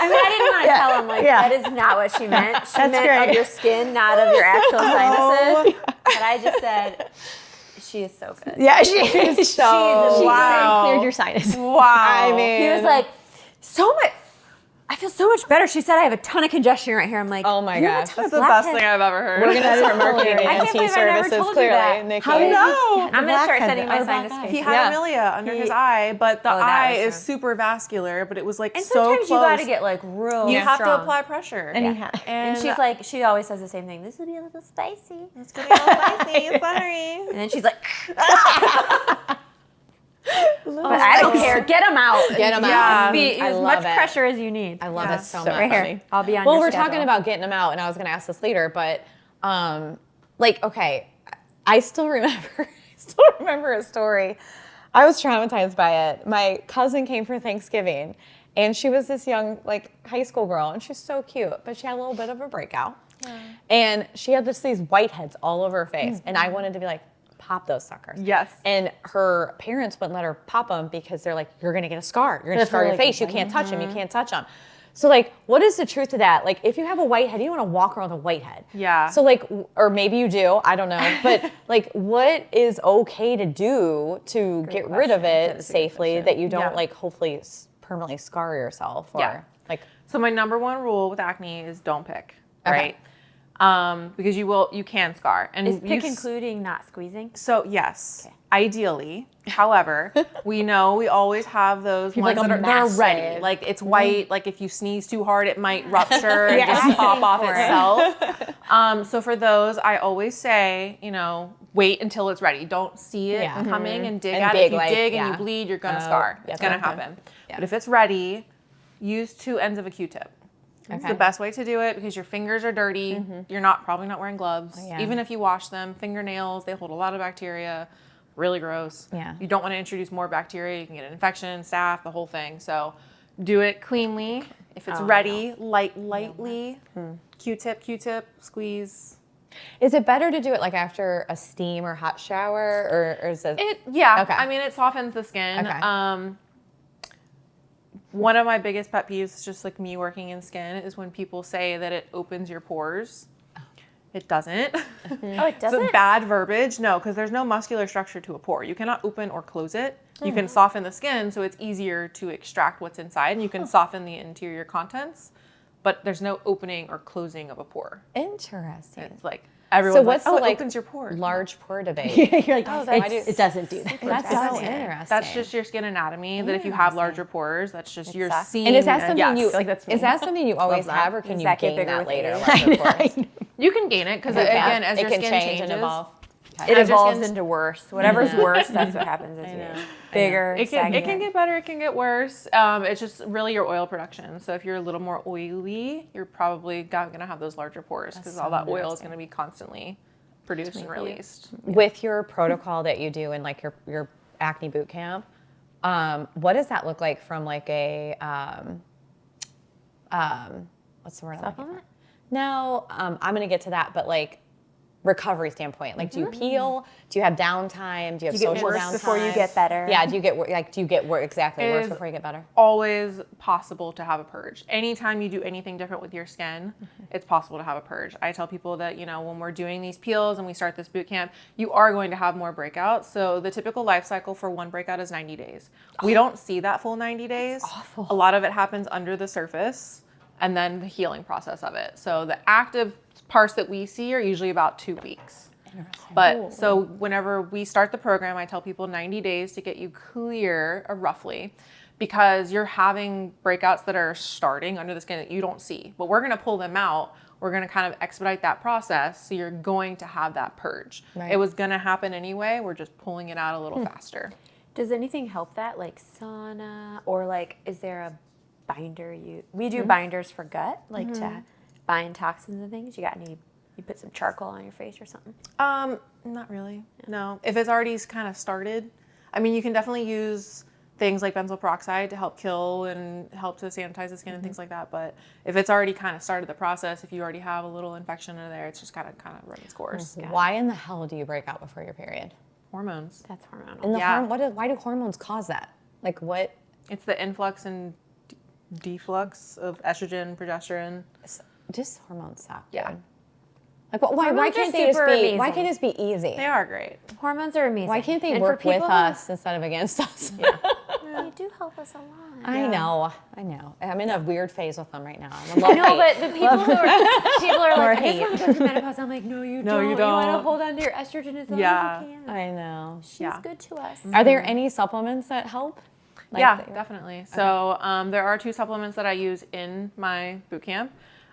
I mean, I didn't want to tell him, like, that is not what she meant. She meant great. of your skin, not of your actual sinuses. But I just said, she is so good. Yeah, she is She's so. Wow. Cleared your sinus. Wow. I mean, He was like, so much. I feel so much better. She said I have a ton of congestion right here. I'm like, oh my you have a gosh. ton of That's the best blackheads. thing I've ever heard. We're gonna start marketing I can't ENT believe I never services told you clearly, that. Nikki. I know. I'm gonna start Blackheads sending my or sinus black eyes. He patients. had Yeah. Amelia under his eye, but the Oh, that eye was is her. super vascular, but it was like And so sometimes close. you gotta get like real You have to strong. apply pressure. And he had. And she's like, she always says the same thing. This will be a little spicy. it's getting a little spicy. Sorry. And then she's like, but I don't care. Get them out. Get 'em Yeah. out. Be I as love much it. pressure as you need. I love Yeah. it so So much. right here, I'll be on Well, your we're schedule. talking about getting them out, and I was going to ask this later, but like, okay, I still remember a story. I was traumatized by it. My cousin came for Thanksgiving, and she was this young, like, high school girl, and she's so cute, but she had a little bit of a breakout. And she had these whiteheads all over her face, and I wanted to be like, pop those suckers. Yes. And her parents wouldn't let her pop them because they're like, you're going to get a scar. You're going to scar your face. You can't touch them. You can't touch them. So like, what is the truth to that? Like, if you have a whitehead, you don't want to walk around with a whitehead. Yeah. So like, or maybe you do, I don't know. But like, what is okay to do to get rid of it safely that you don't like hopefully permanently scar yourself or like. So my number one rule with acne is don't pick, Okay. right? Because you can scar. And Is pick you including not squeezing? So yes, ideally. However, we know we always have those ones like a that are ready. massive- Like it's white. Like if you sneeze too hard, it might rupture and just pop off itself. So for those, I always say, wait until it's ready. Don't see it coming and dig And at it. big, If you like, dig and you bleed, you're gonna scar. It's gonna happen. But if it's ready, use 2 ends of a Q-tip. It's the best way to do it because your fingers are dirty. You're probably not wearing gloves. Even if you wash them, fingernails, they hold a lot of bacteria. Really gross. Yeah. You don't want to introduce more bacteria. You can get an infection, staph, the whole thing. So do it cleanly. If it's ready, lightly, Q-tip, squeeze. Is it better to do it like after a steam or hot shower or is it? Okay. I mean, it softens the skin. Okay. One of my biggest pet peeves, just like me working in skin, is when people say that it opens your pores. It doesn't. Oh, it doesn't? It's a bad verbiage. No, because there's no muscular structure to a pore. You cannot open or close it. You can soften the skin so it's easier to extract what's inside, and you can soften the interior contents, but there's no opening or closing of a pore. Interesting. It's like everyone's what's like, the it opens your pore. large pore debate? You're like, it doesn't do that. That's so interesting. That's just your skin anatomy. That if you have larger pores, that's just your seam. And is that something yes. is that something you always have, or can Does you that get gain bigger that with later? age? Larger pores? You can gain it because again, as it your can skin change changes, and evolve. It As your evolves skin's- into worse. Whatever's worse, that's what happens as you age. Bigger, It can saggier. get better, it can get worse. It's just really your oil production. So if you're a little more oily, you're probably gonna have those larger pores because all that oil is gonna be constantly produced and released. With your protocol that you do in like your acne boot camp, what does that look like from like a what's the word? Supplement? No, I'm gonna get to that, but like recovery standpoint, like do you peel? Do you have downtime? Do you have Do you get social worse downtime before you get better? Yeah. Do you get exactly It worse is before you get better? Always possible to have a purge. Anytime you do anything different with your skin, it's possible to have a purge. I tell people that, when we're doing these peels and we start this boot camp, you are going to have more breakouts. So the typical life cycle for one breakout is 90 days. We don't see that full 90 days. awful. A lot of it happens under the surface and then the healing process of it. So the active parts that we see are usually about 2 weeks. But so whenever we start the program, I tell people 90 days to get you clear, roughly, because you're having breakouts that are starting under the skin that you don't see. But we're going to pull them out. We're going to kind of expedite that process. So you're going to have that purge. Right. It was going to happen anyway. We're just pulling it out a little faster. Does anything help that, like sauna, or like is there a binder we do binders for gut, like to bind toxins and things? You put some charcoal on your face or something? Not really. No. If it's already kind of started, I mean, you can definitely use things like benzoyl peroxide to help kill and help to sanitize the skin and things like that. But if it's already kind of started the process, if you already have a little infection in there, it's just kind of run its course. Why in the hell do you break out before your period? Hormones. That's hormonal. And Yeah. why do hormones cause that? Like what? It's the influx and deflux of estrogen, progesterone. Just hormones suck. Yeah. dude. Like why Hormones can't are they just super be? Why amazing. can't it just be easy? They are great. Hormones are amazing. Why can't they And work for with people us instead of against us? They do help us a lot. I know. I'm in a weird phase with them right now. I'm in love No, hate. but the people who are like, I hate. just want to go through menopause. I'm like, no, you No, you don't. You want to don't. hold on to your estrogen as long Yeah. as you can. I know. She's good to us. Are there any supplements that help? Like Yeah, that- definitely. So there are 2 supplements that I use in my boot camp.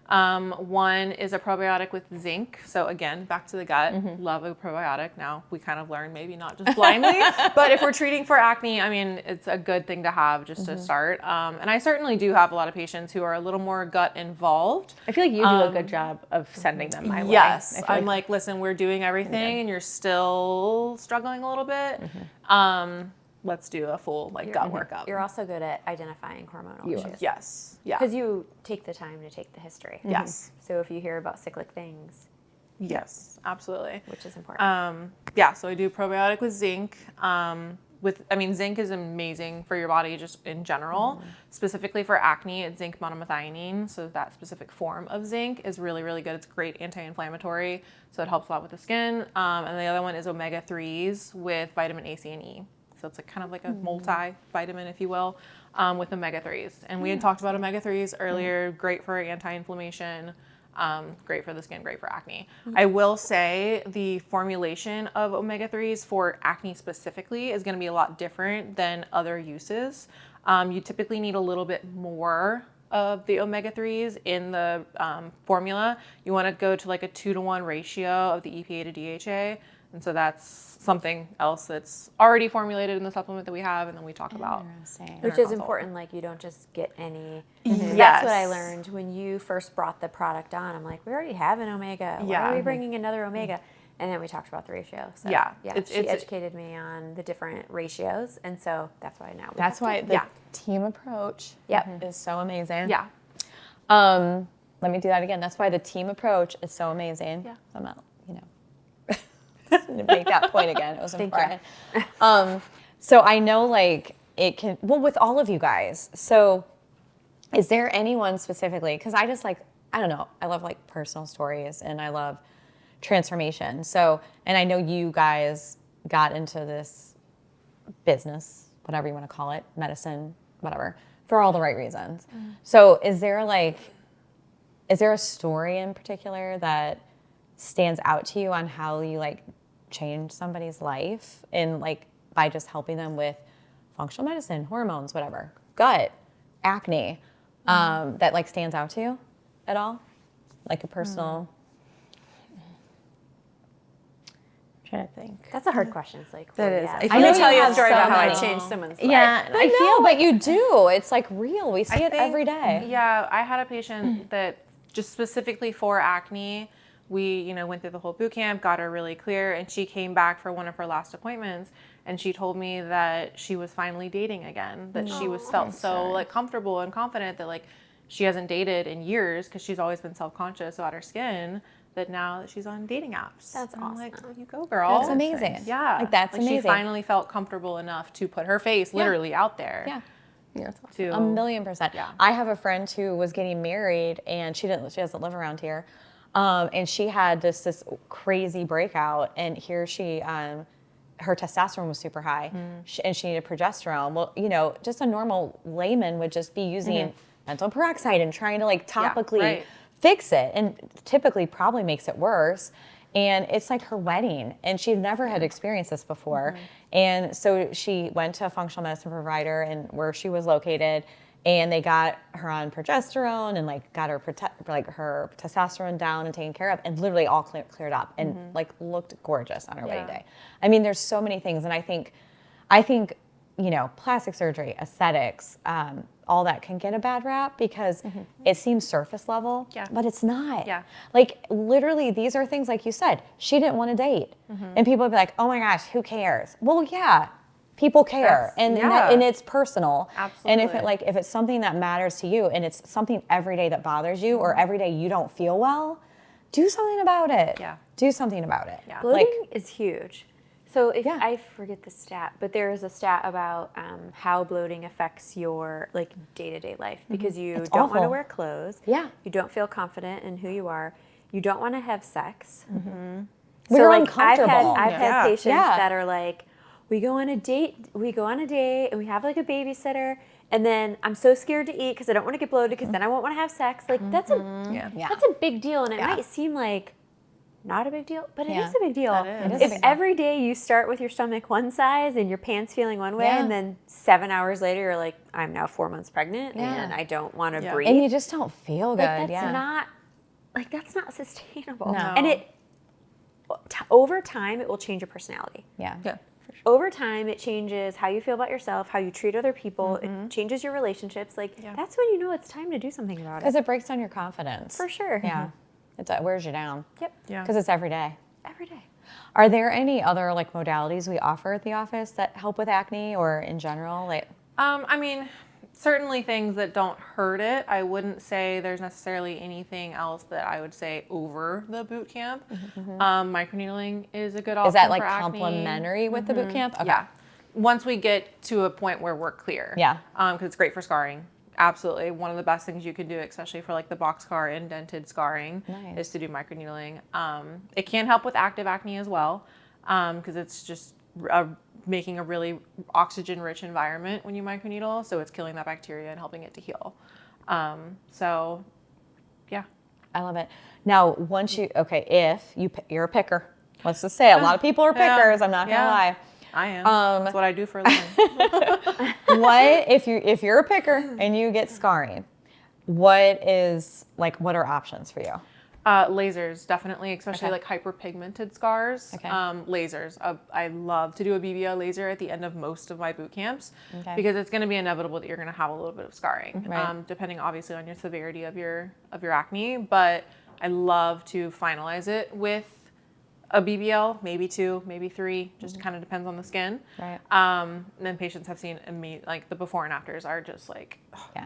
One is a probiotic with zinc. So again, back to the gut. Love a probiotic. Now we kind of learn maybe not just blindly, but if we're treating for acne, I mean, it's a good thing to have just to start. And I certainly do have a lot of patients who are a little more gut involved. I feel like you do a good job of sending them my way. Yes, I feel I'm like, listen, we're doing everything and you're still struggling a little bit. Let's do a full gut workup. You're also good at identifying hormonal issues. Yes. Yeah. Because you take the time to take the history. Yes. So if you hear about cyclic things, Yes, absolutely. which is important. Yeah, so I do probiotic with zinc. Zinc is amazing for your body just in general. Specifically for acne, it's zinc monomethionine. So that specific form of zinc is really, really good. It's great anti-inflammatory, so it helps a lot with the skin. And the other one is omega-3s with vitamin A, C, and E. So it's like kind of like a multivitamin, if you will, with omega-3s. And we had talked about omega-3s earlier. Great for anti-inflammation. Great for the skin, great for acne. I will say the formulation of omega-3s for acne specifically is going to be a lot different than other uses. You typically need a little bit more of the omega-3s in the formula. You want to go to like a 2-to-1 ratio of the EPA to DHA. And so that's something else that's already formulated in the supplement that we have and then we talk about. Which is important, like you don't just get any. Yes. That's what I learned when you first brought the product on. I'm like, we already have an omega. Why are we bringing another omega? And then we talked about the ratio. So, she educated me on the different ratios, and so that's why now. That's why the team approach is so amazing. Yeah. Let me do that again. That's why the team approach is so amazing. Yeah. I'm not, to make that point again. It was important. So I know like it can, with all of you guys. So is there anyone specifically, because I just like, I don't know, I love like personal stories and I love transformation. So, and I know you guys got into this business, whatever you want to call it, medicine, whatever, for all the right reasons. So is there a story in particular that stands out to you on how you like change somebody's life and like by just helping them with functional medicine, hormones, whatever, gut, acne, that like stands out to you at all? Like a personal. I'm trying to think. That's a hard question. It's like, That is. yeah. I know Let me tell you you a have story so about how I many. changed someone's life. Yeah, I feel, but you do. It's like real. We see it think- every day. Yeah, I had a patient that just specifically for acne, we, went through the whole boot camp, got her really clear, and she came back for one of her last appointments, and she told me that she was finally dating again, that she felt so like comfortable and confident that like she hasn't dated in years because she's always been self-conscious about her skin. That now that she's on dating apps. That's and I'm like, awesome. oh, you go, girl. That's amazing. Yeah. Like that's amazing. She finally felt comfortable enough to put her face literally out there. Yeah. Yeah, it's To, awesome. 1,000,000%. Yeah. I have a friend who was getting married and she doesn't live around here. And she had this crazy breakout and here she, her testosterone was super high and she needed progesterone. Well, just a normal layman would just be using benzoyl peroxide and trying to like topically fix it and typically probably makes it worse. And it's like her wedding and she never had experienced this before. And so she went to a functional medicine provider and where she was located and they got her on progesterone and like got her her testosterone down and taken care of and literally all cleared up and like looked gorgeous on her wedding day. I mean, there's so many things. And I think, plastic surgery, aesthetics, all that can get a bad rap because it seems surface level, but it's not. Yeah. Like literally these are things like you said, she didn't want to date. And people would be like, oh my gosh, who cares? Well, yeah, people care and it's personal. Absolutely. And if it's something that matters to you and it's something every day that bothers you or every day you don't feel well, do something about it. Yeah. Do something about it. Yeah. Bloating is huge. So if I forget the stat, but there is a stat about how bloating affects your like day-to-day life because you It's don't want to awful. wear clothes. Yeah. You don't feel confident in who you are. You don't want to have sex. We're like uncomfortable. I've had patients Yeah. that are like, we go on a date and we have like a babysitter and then I'm so scared to eat because I don't want to get bloated because then I won't want to have sex. Like that's a big deal and it might seem like not a big deal, but it is a big deal. It is. It is a If big deal. every day you start with your stomach one size and your pants feeling one way, Yeah. and then 7 hours later you're like, I'm now 4 months pregnant Yeah. and I don't want to breathe. And you just don't feel good. Like, that's not sustainable. No. And over time it will change your personality. Yeah. Over time it changes how you feel about yourself, how you treat other people. It changes your relationships. Like that's when you know it's time to do something about it. Because it breaks down your confidence. For sure. Yeah. It wears you down. Yep. Yeah. Because it's every day. Every day. Are there any other like modalities we offer at the office that help with acne or in general? Like, certainly things that don't hurt it. I wouldn't say there's necessarily anything else that I would say over the boot camp. Microneedling is a good option. Is that like for acne. complementary with the boot camp? Okay. Yeah. Once we get to a point where we're clear. Yeah. Because it's great for scarring. Absolutely. One of the best things you can do, especially for like the boxcar indented scarring, is to do microneedling. It can help with active acne as well, because it's just making a really oxygen-rich environment when you microneedle. So it's killing that bacteria and helping it to heal. So, yeah. I love it. Now, if you're a picker, let's just say a lot of people are pickers. I'm not gonna lie. I am. That's what I do for a living. What if you're a picker and you get scarring? What are options for you? Lasers, definitely, especially like hyperpigmented scars. Okay. Lasers. I love to do a BBL laser at the end of most of my boot camps because it's going to be inevitable that you're going to have a little bit of scarring, depending obviously on your severity of your acne. But I love to finalize it with a BBL, maybe 2, maybe 3, just kind of depends on the skin. Right. And then patients have seen like the before and afters are just like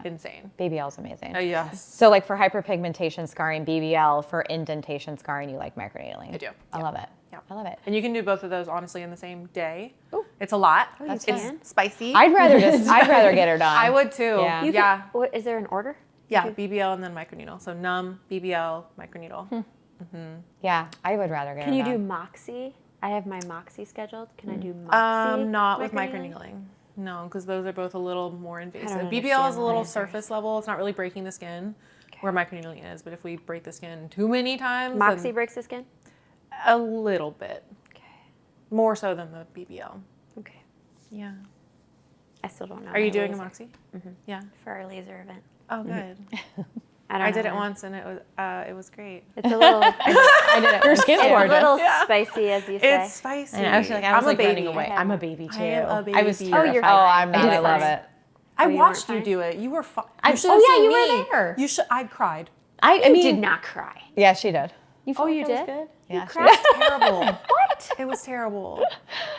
insane. BBL is amazing. Yes. So like for hyperpigmentation scarring, BBL. For indentation scarring, you like microneedling. I do. I love it. Yeah. I love it. And you can do both of those honestly in the same day. Ooh. It's a lot. That's it's can? spicy. I'd rather get her done. I would too. Yeah. You can, what, is there an order? Yeah, BBL and then microneedle. So numb, BBL, microneedle. Yeah, I would rather get Can her you done. do Moxie? I have my Moxie scheduled. Can I do Moxie? Not with microneedling. No, because those are both a little more invasive. don't BBL is understand a little lasers. surface level. It's not really breaking the skin, where microneedling is. But if we break the skin too many times, Moxie then breaks the skin? a little bit. Okay. More so than the BBL. Okay. Yeah. I still don't know. Are you my doing a laser. Moxie? Yeah. For our laser event. Oh, good. I I did it know. once and it was great. It's a little, I did it. Your skin's it's a gorgeous. little spicy, as you say. It's spicy. And I was like baby. running away. I'm a baby too. I am a I was baby. terrified. Oh, you're Oh, fine. I'm not. I love it. I you watched weren't you fine? do it. You were fine. You were there. You should. I cried. I You mean, did not cry. Yeah, she did. Oh, you did? Yeah, she did. Terrible. What? It was terrible.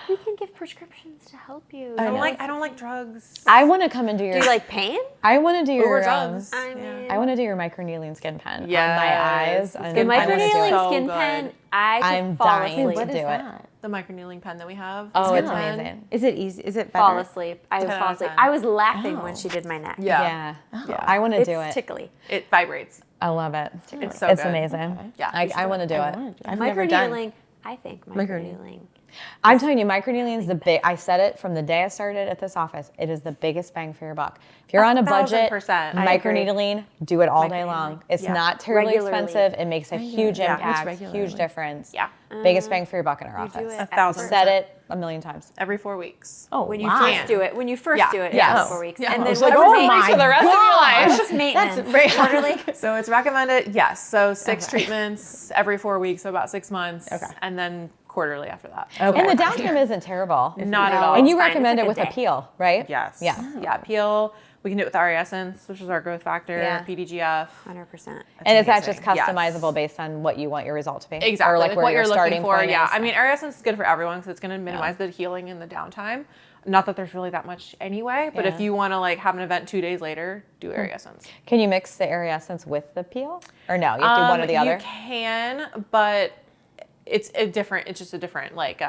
We can give prescriptions to help you. I don't like drugs. I want to come and do your. Do you like pain? I want to do Or your drugs. I mean, I want to do your microneedling skin pen Yes. on my eyes. the and I wanna do microneedling it. So skin good. pen, I could I'm fall dying asleep. to do it. The microneedling pen that we have. Oh, the it's skin pen. amazing. Is it easy? Is it better? Fall asleep. I would 10 fall out of asleep. 10. I was laughing when she did my neck. Yeah. Yeah. I want to It's do it. tickly. It vibrates. I love it. It's so It's good. amazing. Yeah, I, you should I do want to it. do it. I've never done. Microneedling, I think microneedling. I'm telling you, microneedling is the big. I said it from the day I started at this office. It is the biggest bang for your buck. If you're on a budget, 1000%. I agree. microneedling, do it all day long. It's Yeah. not terribly Regularly. expensive. It makes a huge Yeah. impact, It's huge regularly. difference. Yeah. Biggest bang for your buck in our Do office. it 1,000%. Said it a million times. Every 4 weeks. Oh, When you wow. first do it, Yeah. Yes. it's 4 weeks. Yeah. And I then was what's oh the my for the rest God. of your life? What's maintenance? Quarterly? So it's recommended, yes. So 6 treatments every 4 weeks, so about 6 months. Okay. And then quarterly after that. And the downtime isn't terrible. Not at No. all. And you fine. recommend It's it like with a a day. peel, right? Yes. Yeah. Yeah, peel. We can do it with our essence, which is our growth factor, Yeah. PDGF. 100%. And is that just amazing. Yes. customizable based on what you want your result to be? Exactly. Or like where what your you're starting looking for. point Yeah. is? I mean, Air Essence is good for everyone because it's going to minimize the healing and the downtime. Not that there's really that much anyway, but if Yeah. you want to like have an event 2 days later, do Air Essence. Can you mix the Airy Essence with the peel? Or no, you have to do one or the other? You can, but it's just a different like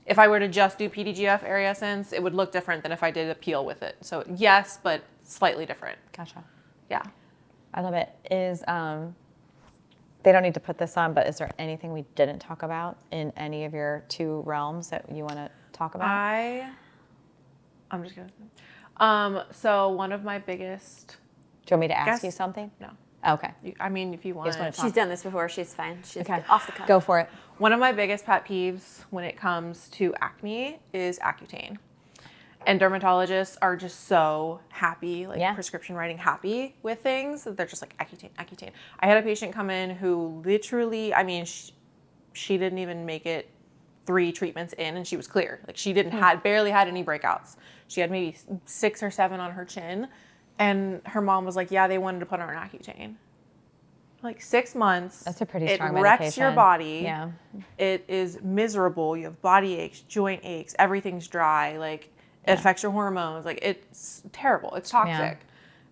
if I were to just do PDGF Air Essence, it would look different than if I did a peel with it. So yes, but slightly different. Gotcha. Yeah. I love it. Is they don't need to put this on, but is there anything we didn't talk about in any of your 2 realms that you want to talk about? I'm just gonna. So one of my biggest. Do you want me to ask guess- you something? No. Okay. I mean, if you want. just wanna talk. She's done this before. She's fine. She's Okay. off the cuff. Go for it. One of my biggest pet peeves when it comes to acne is Accutane. And dermatologists are just so happy, like Yeah. prescription writing happy with things. That they're just like Accutane, Accutane. I had a patient come in who literally, I mean, she didn't even make it 3 treatments in and she was clear. Like she didn't barely had any breakouts. She had maybe 6 or 7 on her chin. And her mom was like, yeah, they wanted to put her on Accutane. Like 6 months. That's a pretty strong It medication. wrecks your body. Yeah. It is miserable. You have body aches, joint aches, everything's dry. Like It affects your hormones. Like, it's terrible. It's toxic.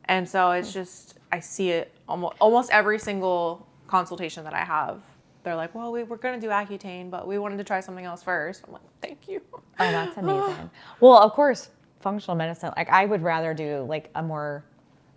And so it's just, I see it almost every single consultation that I have. They're like, well, we were going to do Accutane, but we wanted to try something else first. I'm like, thank you. Oh, that's amazing. Well, of course, functional medicine, like I would rather do like a more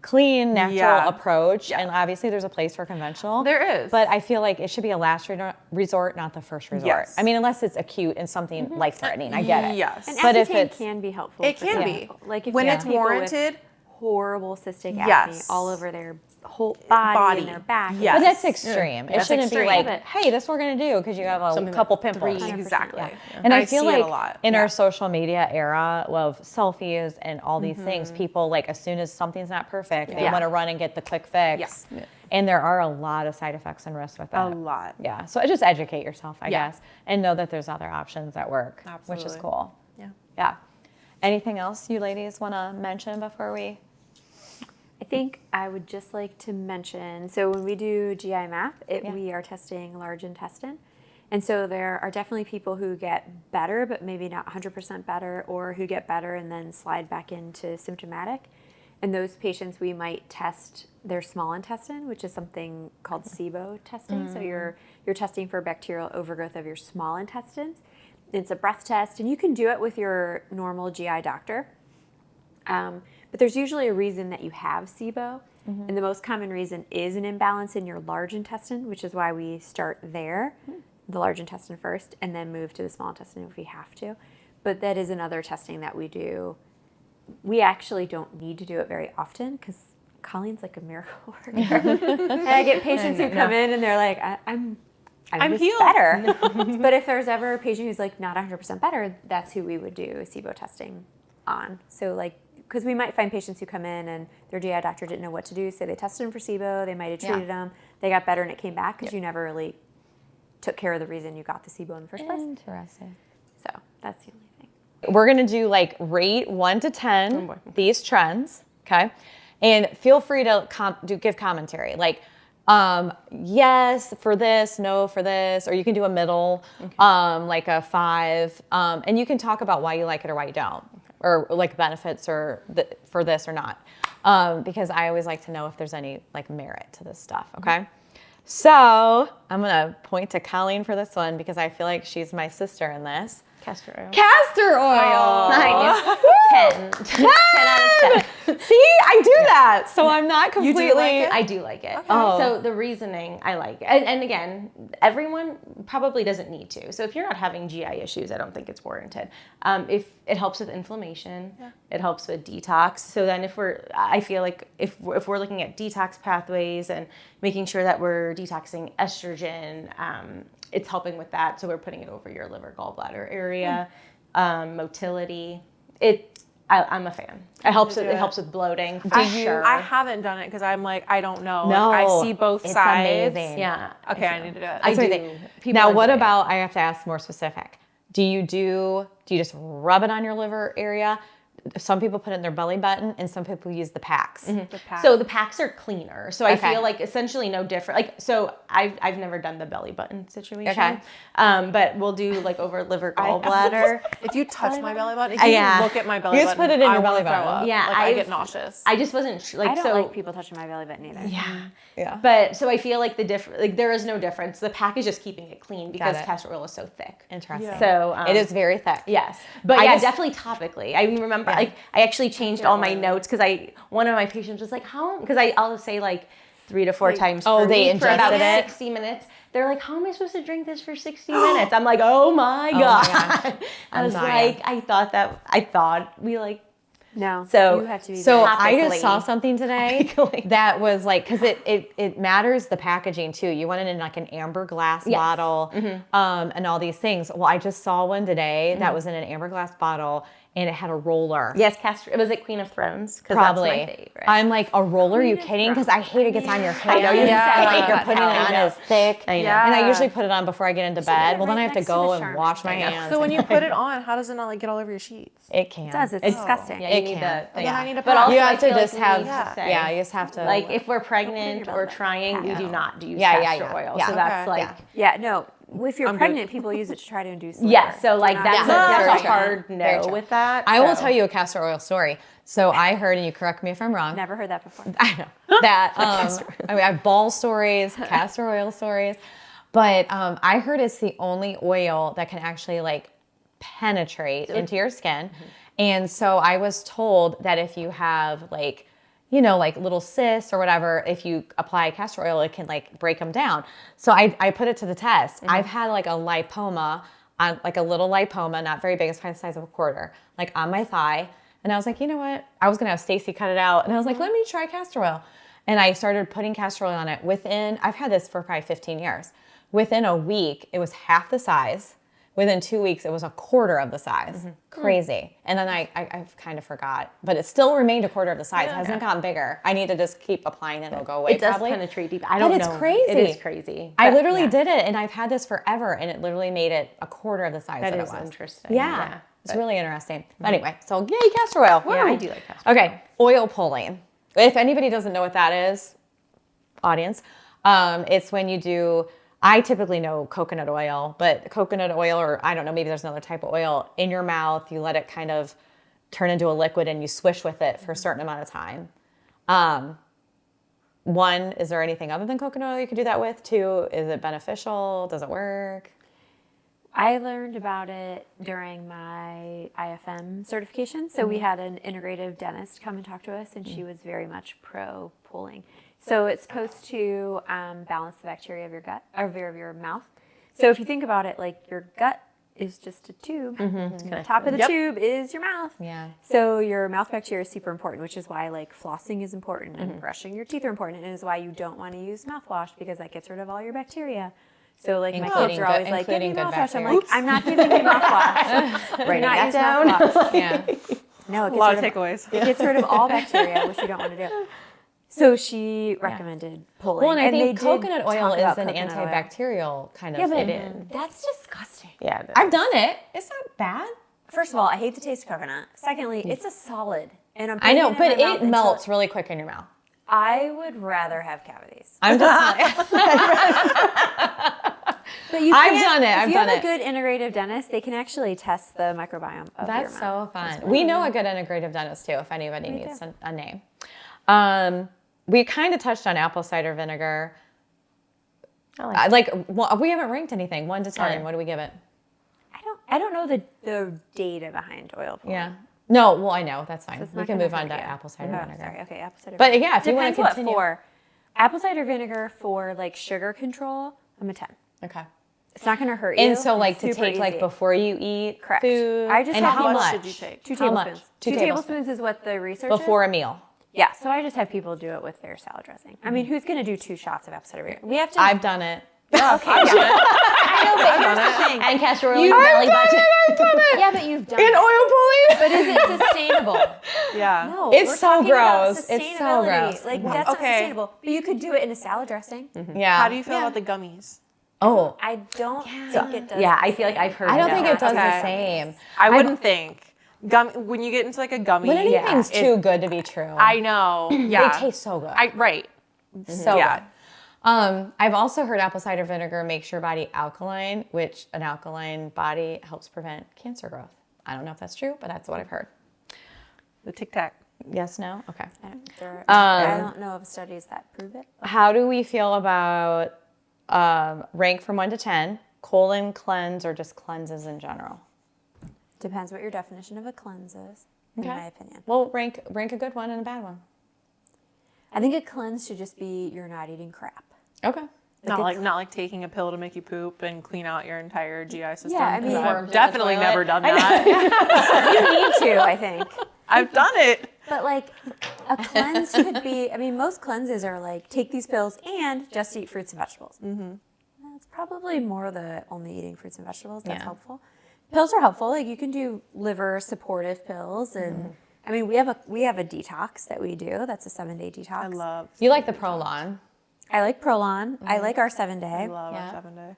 clean, natural approach. And obviously there's a place for conventional. There is. But I feel like it should be a last resort, not the first resort. Yes. I mean, unless it's acute and something life-threatening. I get it. Yes. And But if Accutane it's- can be helpful. It for can some be. people. Like if When you it's have people with warranted. horrible cystic acne Yes. all over their whole body and their back. Yes. But that's extreme. It That's shouldn't extreme. be like, But- hey, this we're going to do because you have a couple pimples. 100%. Exactly. Yeah. And I feel see it like a lot. in our social media era of selfies and all these things, people like as soon as something's not perfect, they want to run and get the quick fix. Yeah. And there are a lot of side effects and risks with that. A lot. Yeah. So just educate yourself, I Yeah. guess, and know that there's other options that work, which is Absolutely. cool. Yeah. Yeah. Anything else you ladies want to mention before we? I think I would just like to mention, so when we do GI map, Yeah. we are testing large intestine. And so there are definitely people who get better, but maybe not 100% better, or who get better and then slide back into symptomatic. And those patients, we might test their small intestine, which is something called SIBO testing. So you're testing for bacterial overgrowth of your small intestines. It's a breath test, and you can do it with your normal GI doctor. But there's usually a reason that you have SIBO, and the most common reason is an imbalance in your large intestine, which is why we start there, the large intestine first, and then move to the small intestine if we have to. But that is another testing that we do. We actually don't need to do it very often because Colleen's like a miracle worker. And I get patients who come in and they're like, I'm just healed. better. But if there's ever a patient who's like not 100% better, that's who we would do SIBO testing on. So like, because we might find patients who come in and their GI doctor didn't know what to do, so they tested them for SIBO, they might have treated them, they got better and it came back because you never really took care of the reason you got the SIBO in the first place. Interesting. So that's the only thing. We're going to do like rate 1 to 10 these trends, okay? And feel free to give commentary. Like, yes for this, no for this, or you can do a middle, like a 5. And you can talk about why you like it or why you don't, or like benefits or for this or not. Because I always like to know if there's any like merit to this stuff, okay? So I'm going to point to Colleen for this one because I feel like she's my sister in this. Castor oil. Castor oil. Nice. 10. 10 out of 10. See, I do that. So I'm not completely. You do like it? I do like it. Oh. So the reasoning, I like it. And again, everyone probably doesn't need to. So if you're not having GI issues, I don't think it's warranted. If it helps with inflammation, it helps with detox. So then I feel like if we're looking at detox pathways and making sure that we're detoxing estrogen, it's helping with that. So we're putting it over your liver, gallbladder area, motility. I'm a fan. It helps with bloating. For sure. I haven't done it because I'm like, I don't know. No, Like, I see both it's sides. amazing. Yeah. Okay, I need to do it. That's what I do. think. People Now, what enjoy it. about, I have to ask more specific. Do you just rub it on your liver area? Some people put it in their belly button and some people use the packs. The pack. So the packs are cleaner. So I Okay. feel like essentially no different. Like, so I've never done the belly button situation. Okay. But we'll do like over liver gallbladder. If you touch my belly button, if you Yeah. look at my belly You just button, put it in I your wanna belly throw button. up. Yeah, Like, I I've- get nauseous. I just wasn't sure. Like, I don't so like people touching my belly button either. Yeah. But so I feel like there is no difference. The pack is just keeping it clean because it. castor oil is so thick. Interesting. Yeah. So It is very thick. Yes, but I yeah, just- definitely topically. I remember, like, I actually changed all my notes because one of my patients was like, "How?" Because I'll say like 3 to 4 times. oh, per they week for about ingested it? 60 minutes. They're like, "How am I supposed to drink this for 60 minutes?" I'm like, "Oh my my god!" gosh. I was dying. like, I thought we like. No, So- you have to be So very I just Topically. saw something today that was like, because it matters the packaging too. You want it in like an amber glass Yes. bottle, and all these things. Well, I just saw one today that was in an amber glass bottle and it had a roller. Yes, castor. It was like Queen of Thrones because Probably. that's my favorite. I'm like, a roller? Are you kidding? Because I hate it gets on your hair. You Yeah. like you're putting it on as thick. I know. And I Yeah. usually put it on before I get into bed. Well, then I have to next to go the and Charmin. wash my I know. hands. So when you put it on, how does it not like get all over your sheets? it can. It does. It's disgusting. Yeah, It you need can. the thing. Then I need a But pack. also, You I have to feel like just we have, need to say, yeah, you just have to. like if we're your pregnant belly or button. trying, we do No. not use Yeah, yeah, castor yeah. oil. Yeah. So that's Okay. like, Yeah, no. if you're pregnant, people use it to try to induce labor. Yeah, so like Not- that's, very that's a true. hard Very no true. with that. I will so. tell you a castor oil story. So I heard, and you correct me if I'm wrong. Never heard that before. I know that. I mean, I have ball stories, castor oil stories, but I heard it's the only oil that can actually like penetrate into your skin. And so I was told that if you have like, you know, like little cysts or whatever, if you apply castor oil, it can like break them down. So I put it to the test. I've had like a lipoma, on like a little lipoma, not very big, it's probably the size of a quarter, like on my thigh. And I was like, you know what? I was gonna have Stacy cut it out. And I was like, let me try castor oil. And I started putting castor oil on it. I've had this for probably 15 years. Within a week, it was half the size. Within 2 weeks, it was a quarter of the size. Crazy. And then I've kind of forgot, but it still remained a quarter of the size. It hasn't gotten bigger. I need to just keep applying it. It'll go away. It does probably. penetrate deep. I don't know. It's crazy. It is crazy. I But, literally yeah. did it, and I've had this forever, and it literally made it a quarter of the size that That it is was. interesting. Yeah. It's really interesting. Anyway, so yay, castor oil. Yeah, I Woo. do like castor oil. Okay, oil pulling. If anybody doesn't know what that is, audience, it's when you do, I typically know coconut oil, but coconut oil, or I don't know, maybe there's another type of oil, in your mouth, you let it kind of turn into a liquid and you swish with it for a certain amount of time. One, is there anything other than coconut oil you could do that with? Two, is it beneficial? Does it work? I learned about it during my IFM certification. So we had an integrative dentist come and talk to us, and she was very much pro pulling. So it's supposed to balance the bacteria of your gut, of your mouth. So if you think about it, like your gut is just a tube. The top of the tube is your mouth. Yeah. So your mouth bacteria is super important, which is why like flossing is important and brushing your teeth are important, and is why you don't want to use mouthwash because that gets rid of all your bacteria. So like my kids are always like, give me including good mouthwash. I'm bacteria. like, I'm not giving you mouthwash. Writing not that use down. mouthwash. Yeah. No, it A lot gets of rid of takeaways. it gets rid of all bacteria, which you don't want to do. So she recommended pulling. Well, and I they think did coconut oil talk is about an coconut oil. antibacterial kind of Yeah, but it is. that's disgusting. Yeah. I've done it. It's not bad. First of all, I hate the taste of coconut. Secondly, it's a solid, and I'm I know, putting but in my mouth it until- melts really quick in your mouth. I would rather have cavities. I'm just But you I've can't- done it. I've If you done have it. a good integrative dentist, they can actually test the microbiome of That's your mouth. so fun. We know a good integrative dentist too, if anybody needs a name. We kind of touched on apple cider vinegar. Well, we haven't ranked anything. 1 to 10. Okay. What do we give it? I don't know the data behind oil pulling. Yeah. No, well, I know. That's fine. It's We not can gonna move on hurt to you. apple cider Oh, vinegar. sorry. Okay, apple cider But vinegar. yeah, if you want Depends to what continue. for. Apple cider vinegar for like sugar control, I'm a 10. Okay. It's not going to hurt you. And so, like, It's to super take, like, easy. before you eat Correct. food. I just and have how people- much? should you take? 2 How much? tablespoons. 2 2 tablespoons. tablespoons is what the research Before is. a meal. Yeah, so I just have people do it with their salad dressing. I mean, who's going to do 2 shots of apple cider vinegar? We have to. I've done it. Okay, yeah. I know, but here's the thing. And castor oil in your belly button. Yeah, but you've done And it. oil pulling. But is it sustainable? Yeah. No, It's we're so talking about gross. It's so sustainability. gross. Like, that's not Okay. sustainable. But you could do it in a salad dressing. Yeah. How do you feel Yeah. about the gummies? Oh, I don't think it does. Yeah, I feel like I've heard. I don't that. think it does the Okay. same. I wouldn't think. When you get into like a gummy, When anything's it- too good to be true. I know. Yeah. They taste so good. Right. so Yeah. good. I've also heard apple cider vinegar makes your body alkaline, which an alkaline body helps prevent cancer growth. I don't know if that's true, but that's what I've heard. The Tic Tac. Yes, no? Okay. I don't know of studies that prove it. How do we feel about rank from 1 to 10, colon cleanse or just cleanses in general? Depends what your definition of a cleanse is, in my opinion. Well, rank a good one and a bad one. I think a cleanse should just be you're not eating crap. Okay. Not like taking a pill to make you poop and clean out your entire GI system. Yeah, I mean- 'cause Worms I've in definitely the toilet. never done that. You need to, I think. I've done it. But like a cleanse could be, I mean, most cleanses are like take these pills and just eat fruits and vegetables. Mm-hmm. That's probably more the only eating fruits and vegetables. That's Yeah. helpful. Pills are helpful. Like you can do liver supportive pills, and I mean we have a detox that we do. That's a 7-day detox. I love You like the Prolon. I like Prolon. I like our 7-day. I love Yeah. our 7-day.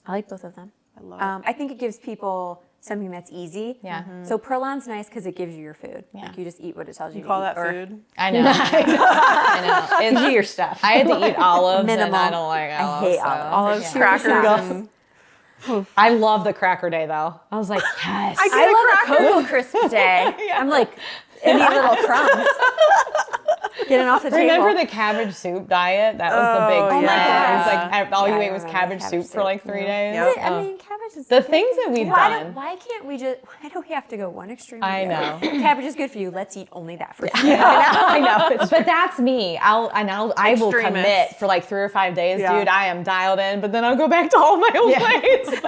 I like both of them. I love it. I think it gives people something that's easy. Yeah. So Prolon's nice because it gives you your food. Yeah. Like you just eat what it tells you. You to call eat, that or food? I know. I know. It's, Do your stuff. I had to eat olives, and Minimal. I don't like I olives. hate so- olives. Olives, Yeah. crackers, Yeah. and I love the cracker day though. I was like, yes. I love a Cocoa Crisp day. I'm like, any little crumbs. Getting off the table. Remember the cabbage soup diet? That was the big trend. yeah. It was like all you I ate was remember cabbage soup for like 3 days. Yep. I mean, cabbage is The things that we've done. Why can't we just? Why do we have to go one extreme? or I the other? know. Cabbage is good for you. Let's eat only that for you. I know. But that's me. I will Extremist. commit for like 3 or 5 days, Yeah. dude. I am dialed in, but then I'll go back to all my old ways.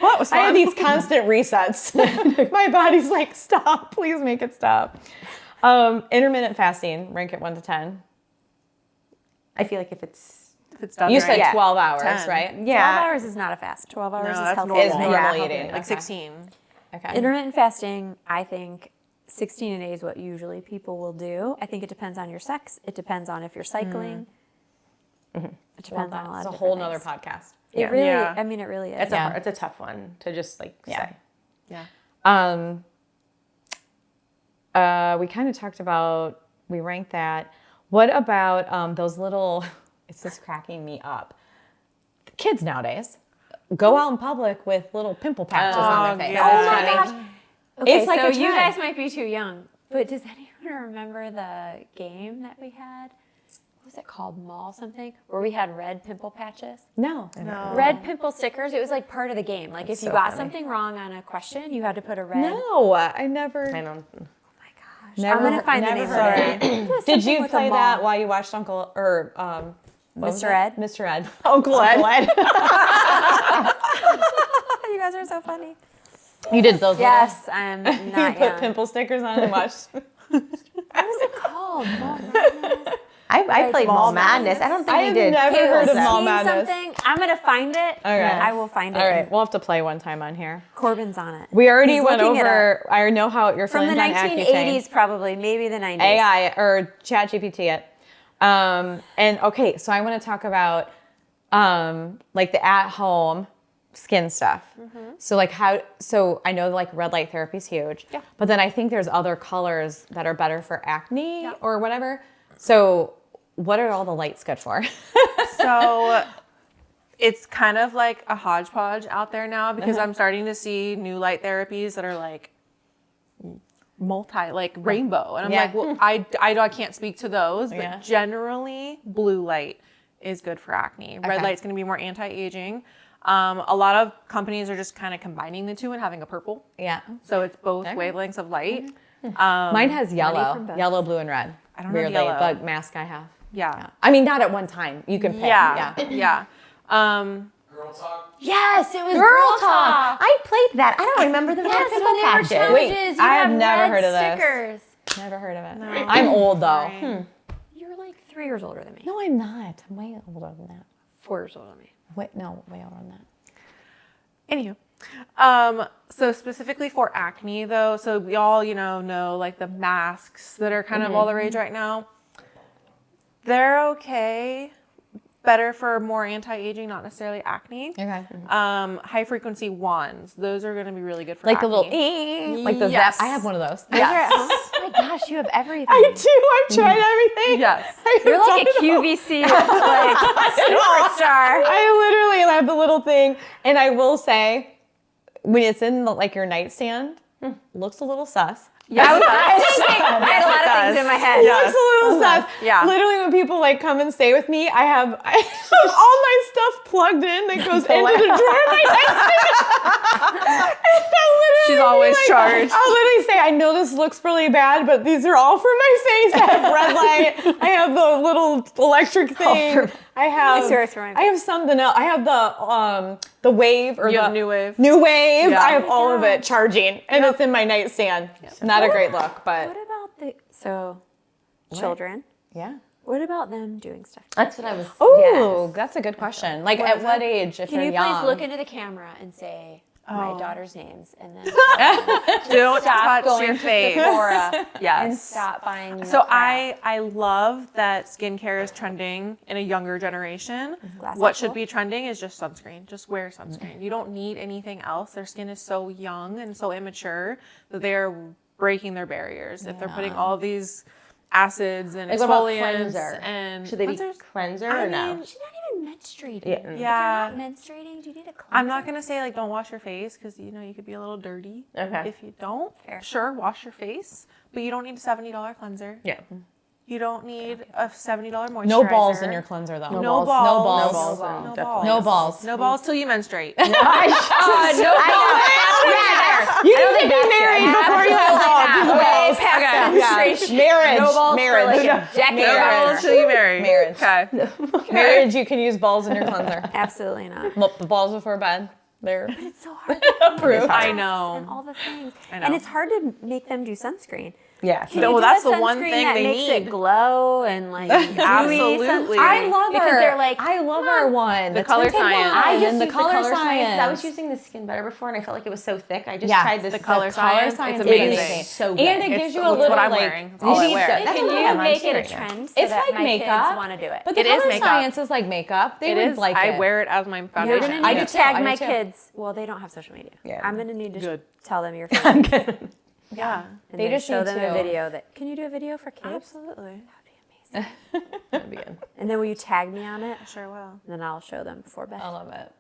Well, it was I have fun. these constant resets. My body's like, stop. Please make it stop. Intermittent fasting, rank it 1 to 10. I feel like if it's done You right. said Yeah. 12 hours, 10. right? 12 yeah, hours is not a fast. 12 hours No, is that's healthy. normal. Is normal Yeah. eating. Like Okay. 16. Okay. Intermittent fasting, I think 16 a day is what usually people will do. I think it depends on your sex. It depends on if you're cycling. It depends on a lot It's of a whole different nother things. podcast. It really, Yeah. I mean, it really is. it's a tough one to just like Yeah. say. Yeah. We kind of talked about, we ranked that. What about those little, it's just cracking me up. Kids nowadays go out in public with little pimple patches on their face. yeah. Oh my It's gosh. Okay, It's like so a you trend. guys might be too young, but does anyone remember the game that we had? What was it called? Mall something? Where we had red pimple patches? No. Red pimple stickers. It was like part of the game. Like if you so got funny. something wrong on a question, you had to put a red. No, I never. I don't. Never, I'm gonna find the never name of heard it. of it. Did you play that while you watched Uncle or what was Mr. it? Ed? Mr. Ed. Uncle Ed. You guys are so funny. You did those. Yes, I'm Little, you not put young. pimple stickers on and watched. What was it called? Mall Madness? I played Mall Madness. I don't think I we have did. never Okay, heard of was Mall Team Madness. something. I'm gonna find it. Okay. I will find it. All right, we'll have to play one time on here. Corbin's on it. We already He's went looking it over. I know how you're From feeling the on Accutane. 1980s, probably, maybe the 90s. AI or Chat GPT it. And okay, so I want to talk about like the at-home skin stuff. So like so I know like red light therapy is huge, but then I think there's other colors that are better for acne or whatever. So what are all the lights good for? So it's kind of like a hodgepodge out there now because I'm starting to see new light therapies that are like like rainbow. And I'm Yeah. like, well, I can't speak to those, but Yeah. generally blue light is good for acne. Red Okay. light's going to be more anti-aging. A lot of companies are just kind of combining the two and having a purple. Yeah. So it's both wavelengths of light. Mine has from yellow, both. yellow, blue, and red. I don't have Weirdly, yellow. the mask I have. Yeah. I mean, not at one time. You can pick. Yeah. Yeah. Girl talk. Yes, it was Girl Talk. I played that. I don't remember the red Yes, pimple when they were patches. challenges, you I have have never red heard of this. stickers. Never heard of it. I'm old though. Sorry. You're like 3 years older than me. No, I'm not. I'm way older than that. 4 years older than me. Wait, no, way older than that. Anywho, so specifically for acne though, so we all, know like the masks that are kind of all the rage right now. They're okay. Better for more anti-aging, not necessarily acne. Okay. High frequency wands, those are going to be really good for Like acne. the little, like the Yes. zap. I have one of those. Yes. Oh my gosh, you have everything. I do. I've tried everything. Yes. You're like a QVC like superstar. I literally have the little thing, and I will say, when it's in like your nightstand, looks a little sus. I had a lot of things in my head. Looks a little sus. Yeah. Literally, when people like come and stay with me, I have all my stuff plugged in that goes into the drawer of my nightstand. She's always charged. I'll literally say, I know this looks really bad, but these are all for my face. I have red light. I have the little electric thing. I have something else. I have the wave or You the have New Wave. New Wave. Yeah. I have all of it charging, and it's in my nightstand. Not a great look, but What about children? yeah. What about them doing stuff? That's what I was. Oh, that's a good question. Like, at what age? If Can they're you young? please look into the camera and say my daughter's names and then Don't stop touch going your to face. Sephora and Yes. stop buying So crap. I love that skincare is trending in a younger generation. Glass What half should full? be trending is just sunscreen. Just wear sunscreen. You don't need anything else. Their skin is so young and so immature that they are breaking their barriers. If they're putting all of these acids and Like, what about exfoliants cleanser? and Should they be cleansers? cleanser or no? She's not even mentioning menstruating. Yeah. If Yeah. you're not menstruating, do you need a cleanser? I'm not gonna say like don't wash your face because you know you could be a little dirty. Okay. If you don't, Fair. sure, wash your face, but you don't need a $70 cleanser. Yeah. You don't need a $70 moisturizer. No balls in your cleanser though. No balls. No balls. No balls. No Definitely. balls. No balls. No balls till you menstruate. You need to be married before you have balls. Way past menstruation. Marriage. No balls marriage. for like a decade. No balls till you marry. Marriage. Okay. Marriage, you can use balls in your cleanser. Absolutely not. The balls before bed. They're It's so hard to approved. I and know. all the things. I know. And it's hard to make them do sunscreen. Yeah. Can No, you well, do that's a the one sunscreen thing that they makes need. it glow and like dewy Absolutely. sunscreen? I love her. Because they're like, I love our one. The color science. I just and the used color I was science. using the Skin Better before, and I felt like it was so thick. I just Yeah, tried this. the color science. It's is amazing. So good. And it It's gives you a what little I'm like. wearing. It's all I wear. That's can what I you have on make too it a right now. trend so It's that like my makeup, kids want to do it? But the It is color makeup. science is like makeup. They It would is. like I it. wear it as my You're foundation. gonna I need do to too, tag I do my too. kids. Well, they don't have social media. Yeah. I'm gonna need to Good. tell them your favorite. Yeah. And They then just show need them to. a video that. Can you do a video for kids? Absolutely. That'd be amazing. That'd be good. And then will you tag me on it? Sure will. And then I'll show them before bed. I love it.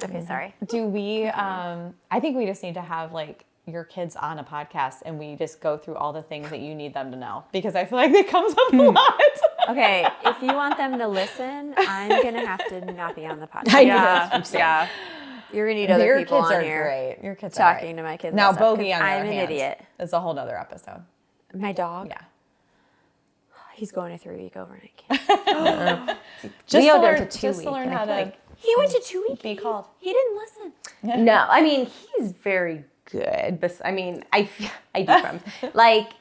Okay, sorry. Do we? I think we just need to have like your kids on a podcast, and we just go through all the things that you need them to know because I feel like it comes up a lot. Okay, if you want them to listen, I'm gonna have to not be on the podcast. Yeah. Yeah. You're gonna need other Your people kids on are here great. Your kids are talking great. to my kids. Now about stuff, 'cause Bogey on the I'm other an hand, idiot. It's a whole nother episode. My dog. Yeah. He's going to 3-week overnight camp. Just Leo to learn, went to 2 just to week, learn and I how feel to like He went to 2 weeks. be called. He didn't listen. No, I mean he's very good, but I mean I do from like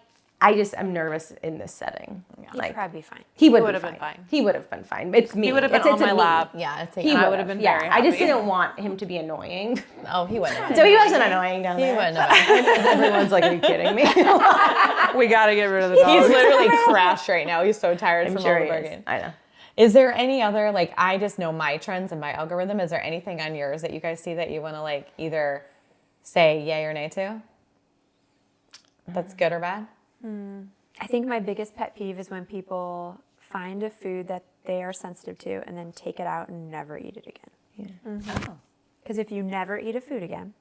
I'm nervous in this setting. He'd Like probably be fine. he would would've have been fine. He would have been fine. It's me. He would have been it's on my a me. lap. Yeah, it's He I would would've been yeah. very I just happy. didn't want him to be annoying. Oh, he wouldn't. So he wasn't annoying down He there. wouldn't have. Everyone's like, "Are you kidding me?" We gotta get rid of the dog. He's literally crashed right now. He's so tired I'm from sure all he the is. bargaining. I know. Is there any other, like, I just know my trends and my algorithm. Is there anything on yours that you guys see that you want to, like, either say yay or nay to? That's good or bad? I think my biggest pet peeve is when people find a food that they are sensitive to and then take it out and never eat it again. Because if you never eat a food again,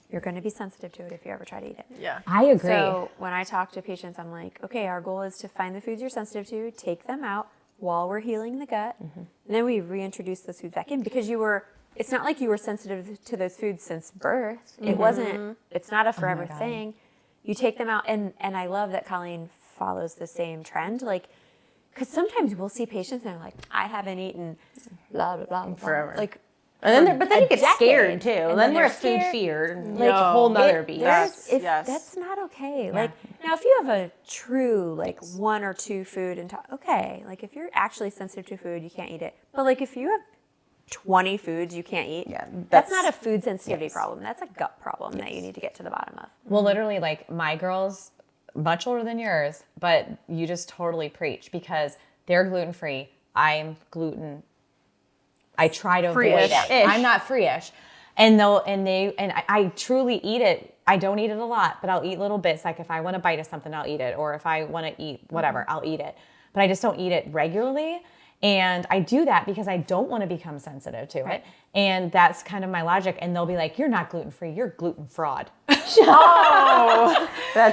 you're going to be sensitive to it if you ever try to eat it. Yeah. I agree. So when I talk to patients, I'm like, okay, our goal is to find the foods you're sensitive to, take them out while we're healing the gut, and then we reintroduce those foods back in because it's not like you were sensitive to those foods since birth. It wasn't, it's not a forever thing. You take them out, and I love that Colleen follows the same trend. Like, because sometimes we'll see patients and they're like, I haven't eaten blah, blah, blah, blah. Forever. Like, And then, but then a you get scared decade, too. and Then then we're they're food scared. feared, and Like, like a whole nother beast. Yes. That's not okay. Like, now if you have a true, like, one or two food and okay, like, if you're actually sensitive to food, you can't eat it. But, like, if you have 20 foods you can't eat, Yeah, that's that's- not a food sensitivity problem. That's a gut problem that you need to get to the bottom of. Well, literally, like, my girls, much older than yours, but you just totally preach because they're gluten-free. I'm gluten. I try to avoid Free-ish. it. I'm not free-ish. And I truly eat it. I don't eat it a lot, but I'll eat little bits. Like if I want a bite of something, I'll eat it. Or if I want to eat whatever, I'll eat it. But I just don't eat it regularly. And I do that because I don't want to become sensitive to it. And that's kind of my logic. And they'll be like, you're not gluten-free, you're gluten fraud. That's hilarious.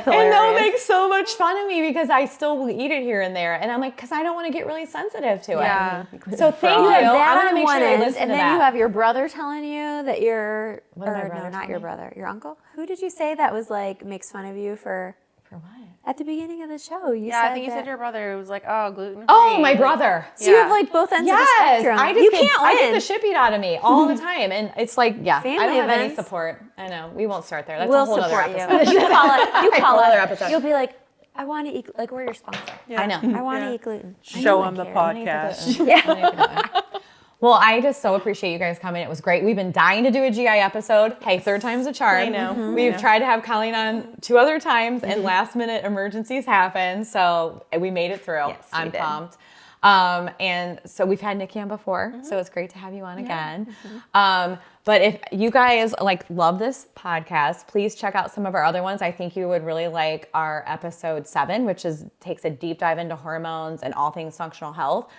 And they'll make so much fun of me because I still will eat it here and there. And I'm like, because I don't want to get really sensitive to it. Yeah. So thank you. You have I'm that going to on make one sure I end, listen and to then that. you have your brother telling you that you're, What did my or brother no, tell not your me? brother, your uncle. Who did you say that was like makes fun of you for For what? at the beginning of the show? You Yeah, said I think you that- said your brother was like, oh, gluten. Oh, my brother. So you have like both ends of the Yes, spectrum. I just you get, can't I get win. the shit beat out of me all the time, and it's like, yeah, I Family don't have any events. support. I know we won't start there. That's We'll a whole other support you. episode. You call it. You call Whole other it. episode. You'll be like, I want to eat. Like we're your sponsor. I know. I want to eat gluten. I Show know I him the care. podcast. Well, I just so appreciate you guys coming. It was great. We've been dying to do a GI episode. Hey, third time's a charm. I know. We've tried to have Colleen on 2 other times, and last minute emergencies happen. So we made it through. Yes, we I'm did. pumped. And so we've had Nikki on before, so it's great to have you on again. But if you guys like love this podcast, please check out some of our other ones. I think you would really like our episode 7, which takes a deep dive into hormones and all things functional health,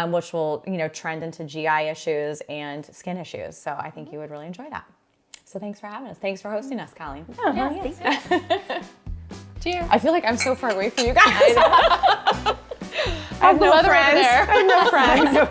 which will, trend into GI issues and skin issues. So I think you would really enjoy that. So thanks for having us. Thanks for hosting us, Colleen. Cheers. I feel like I'm so far away from you guys. I have no friends. I have no friends.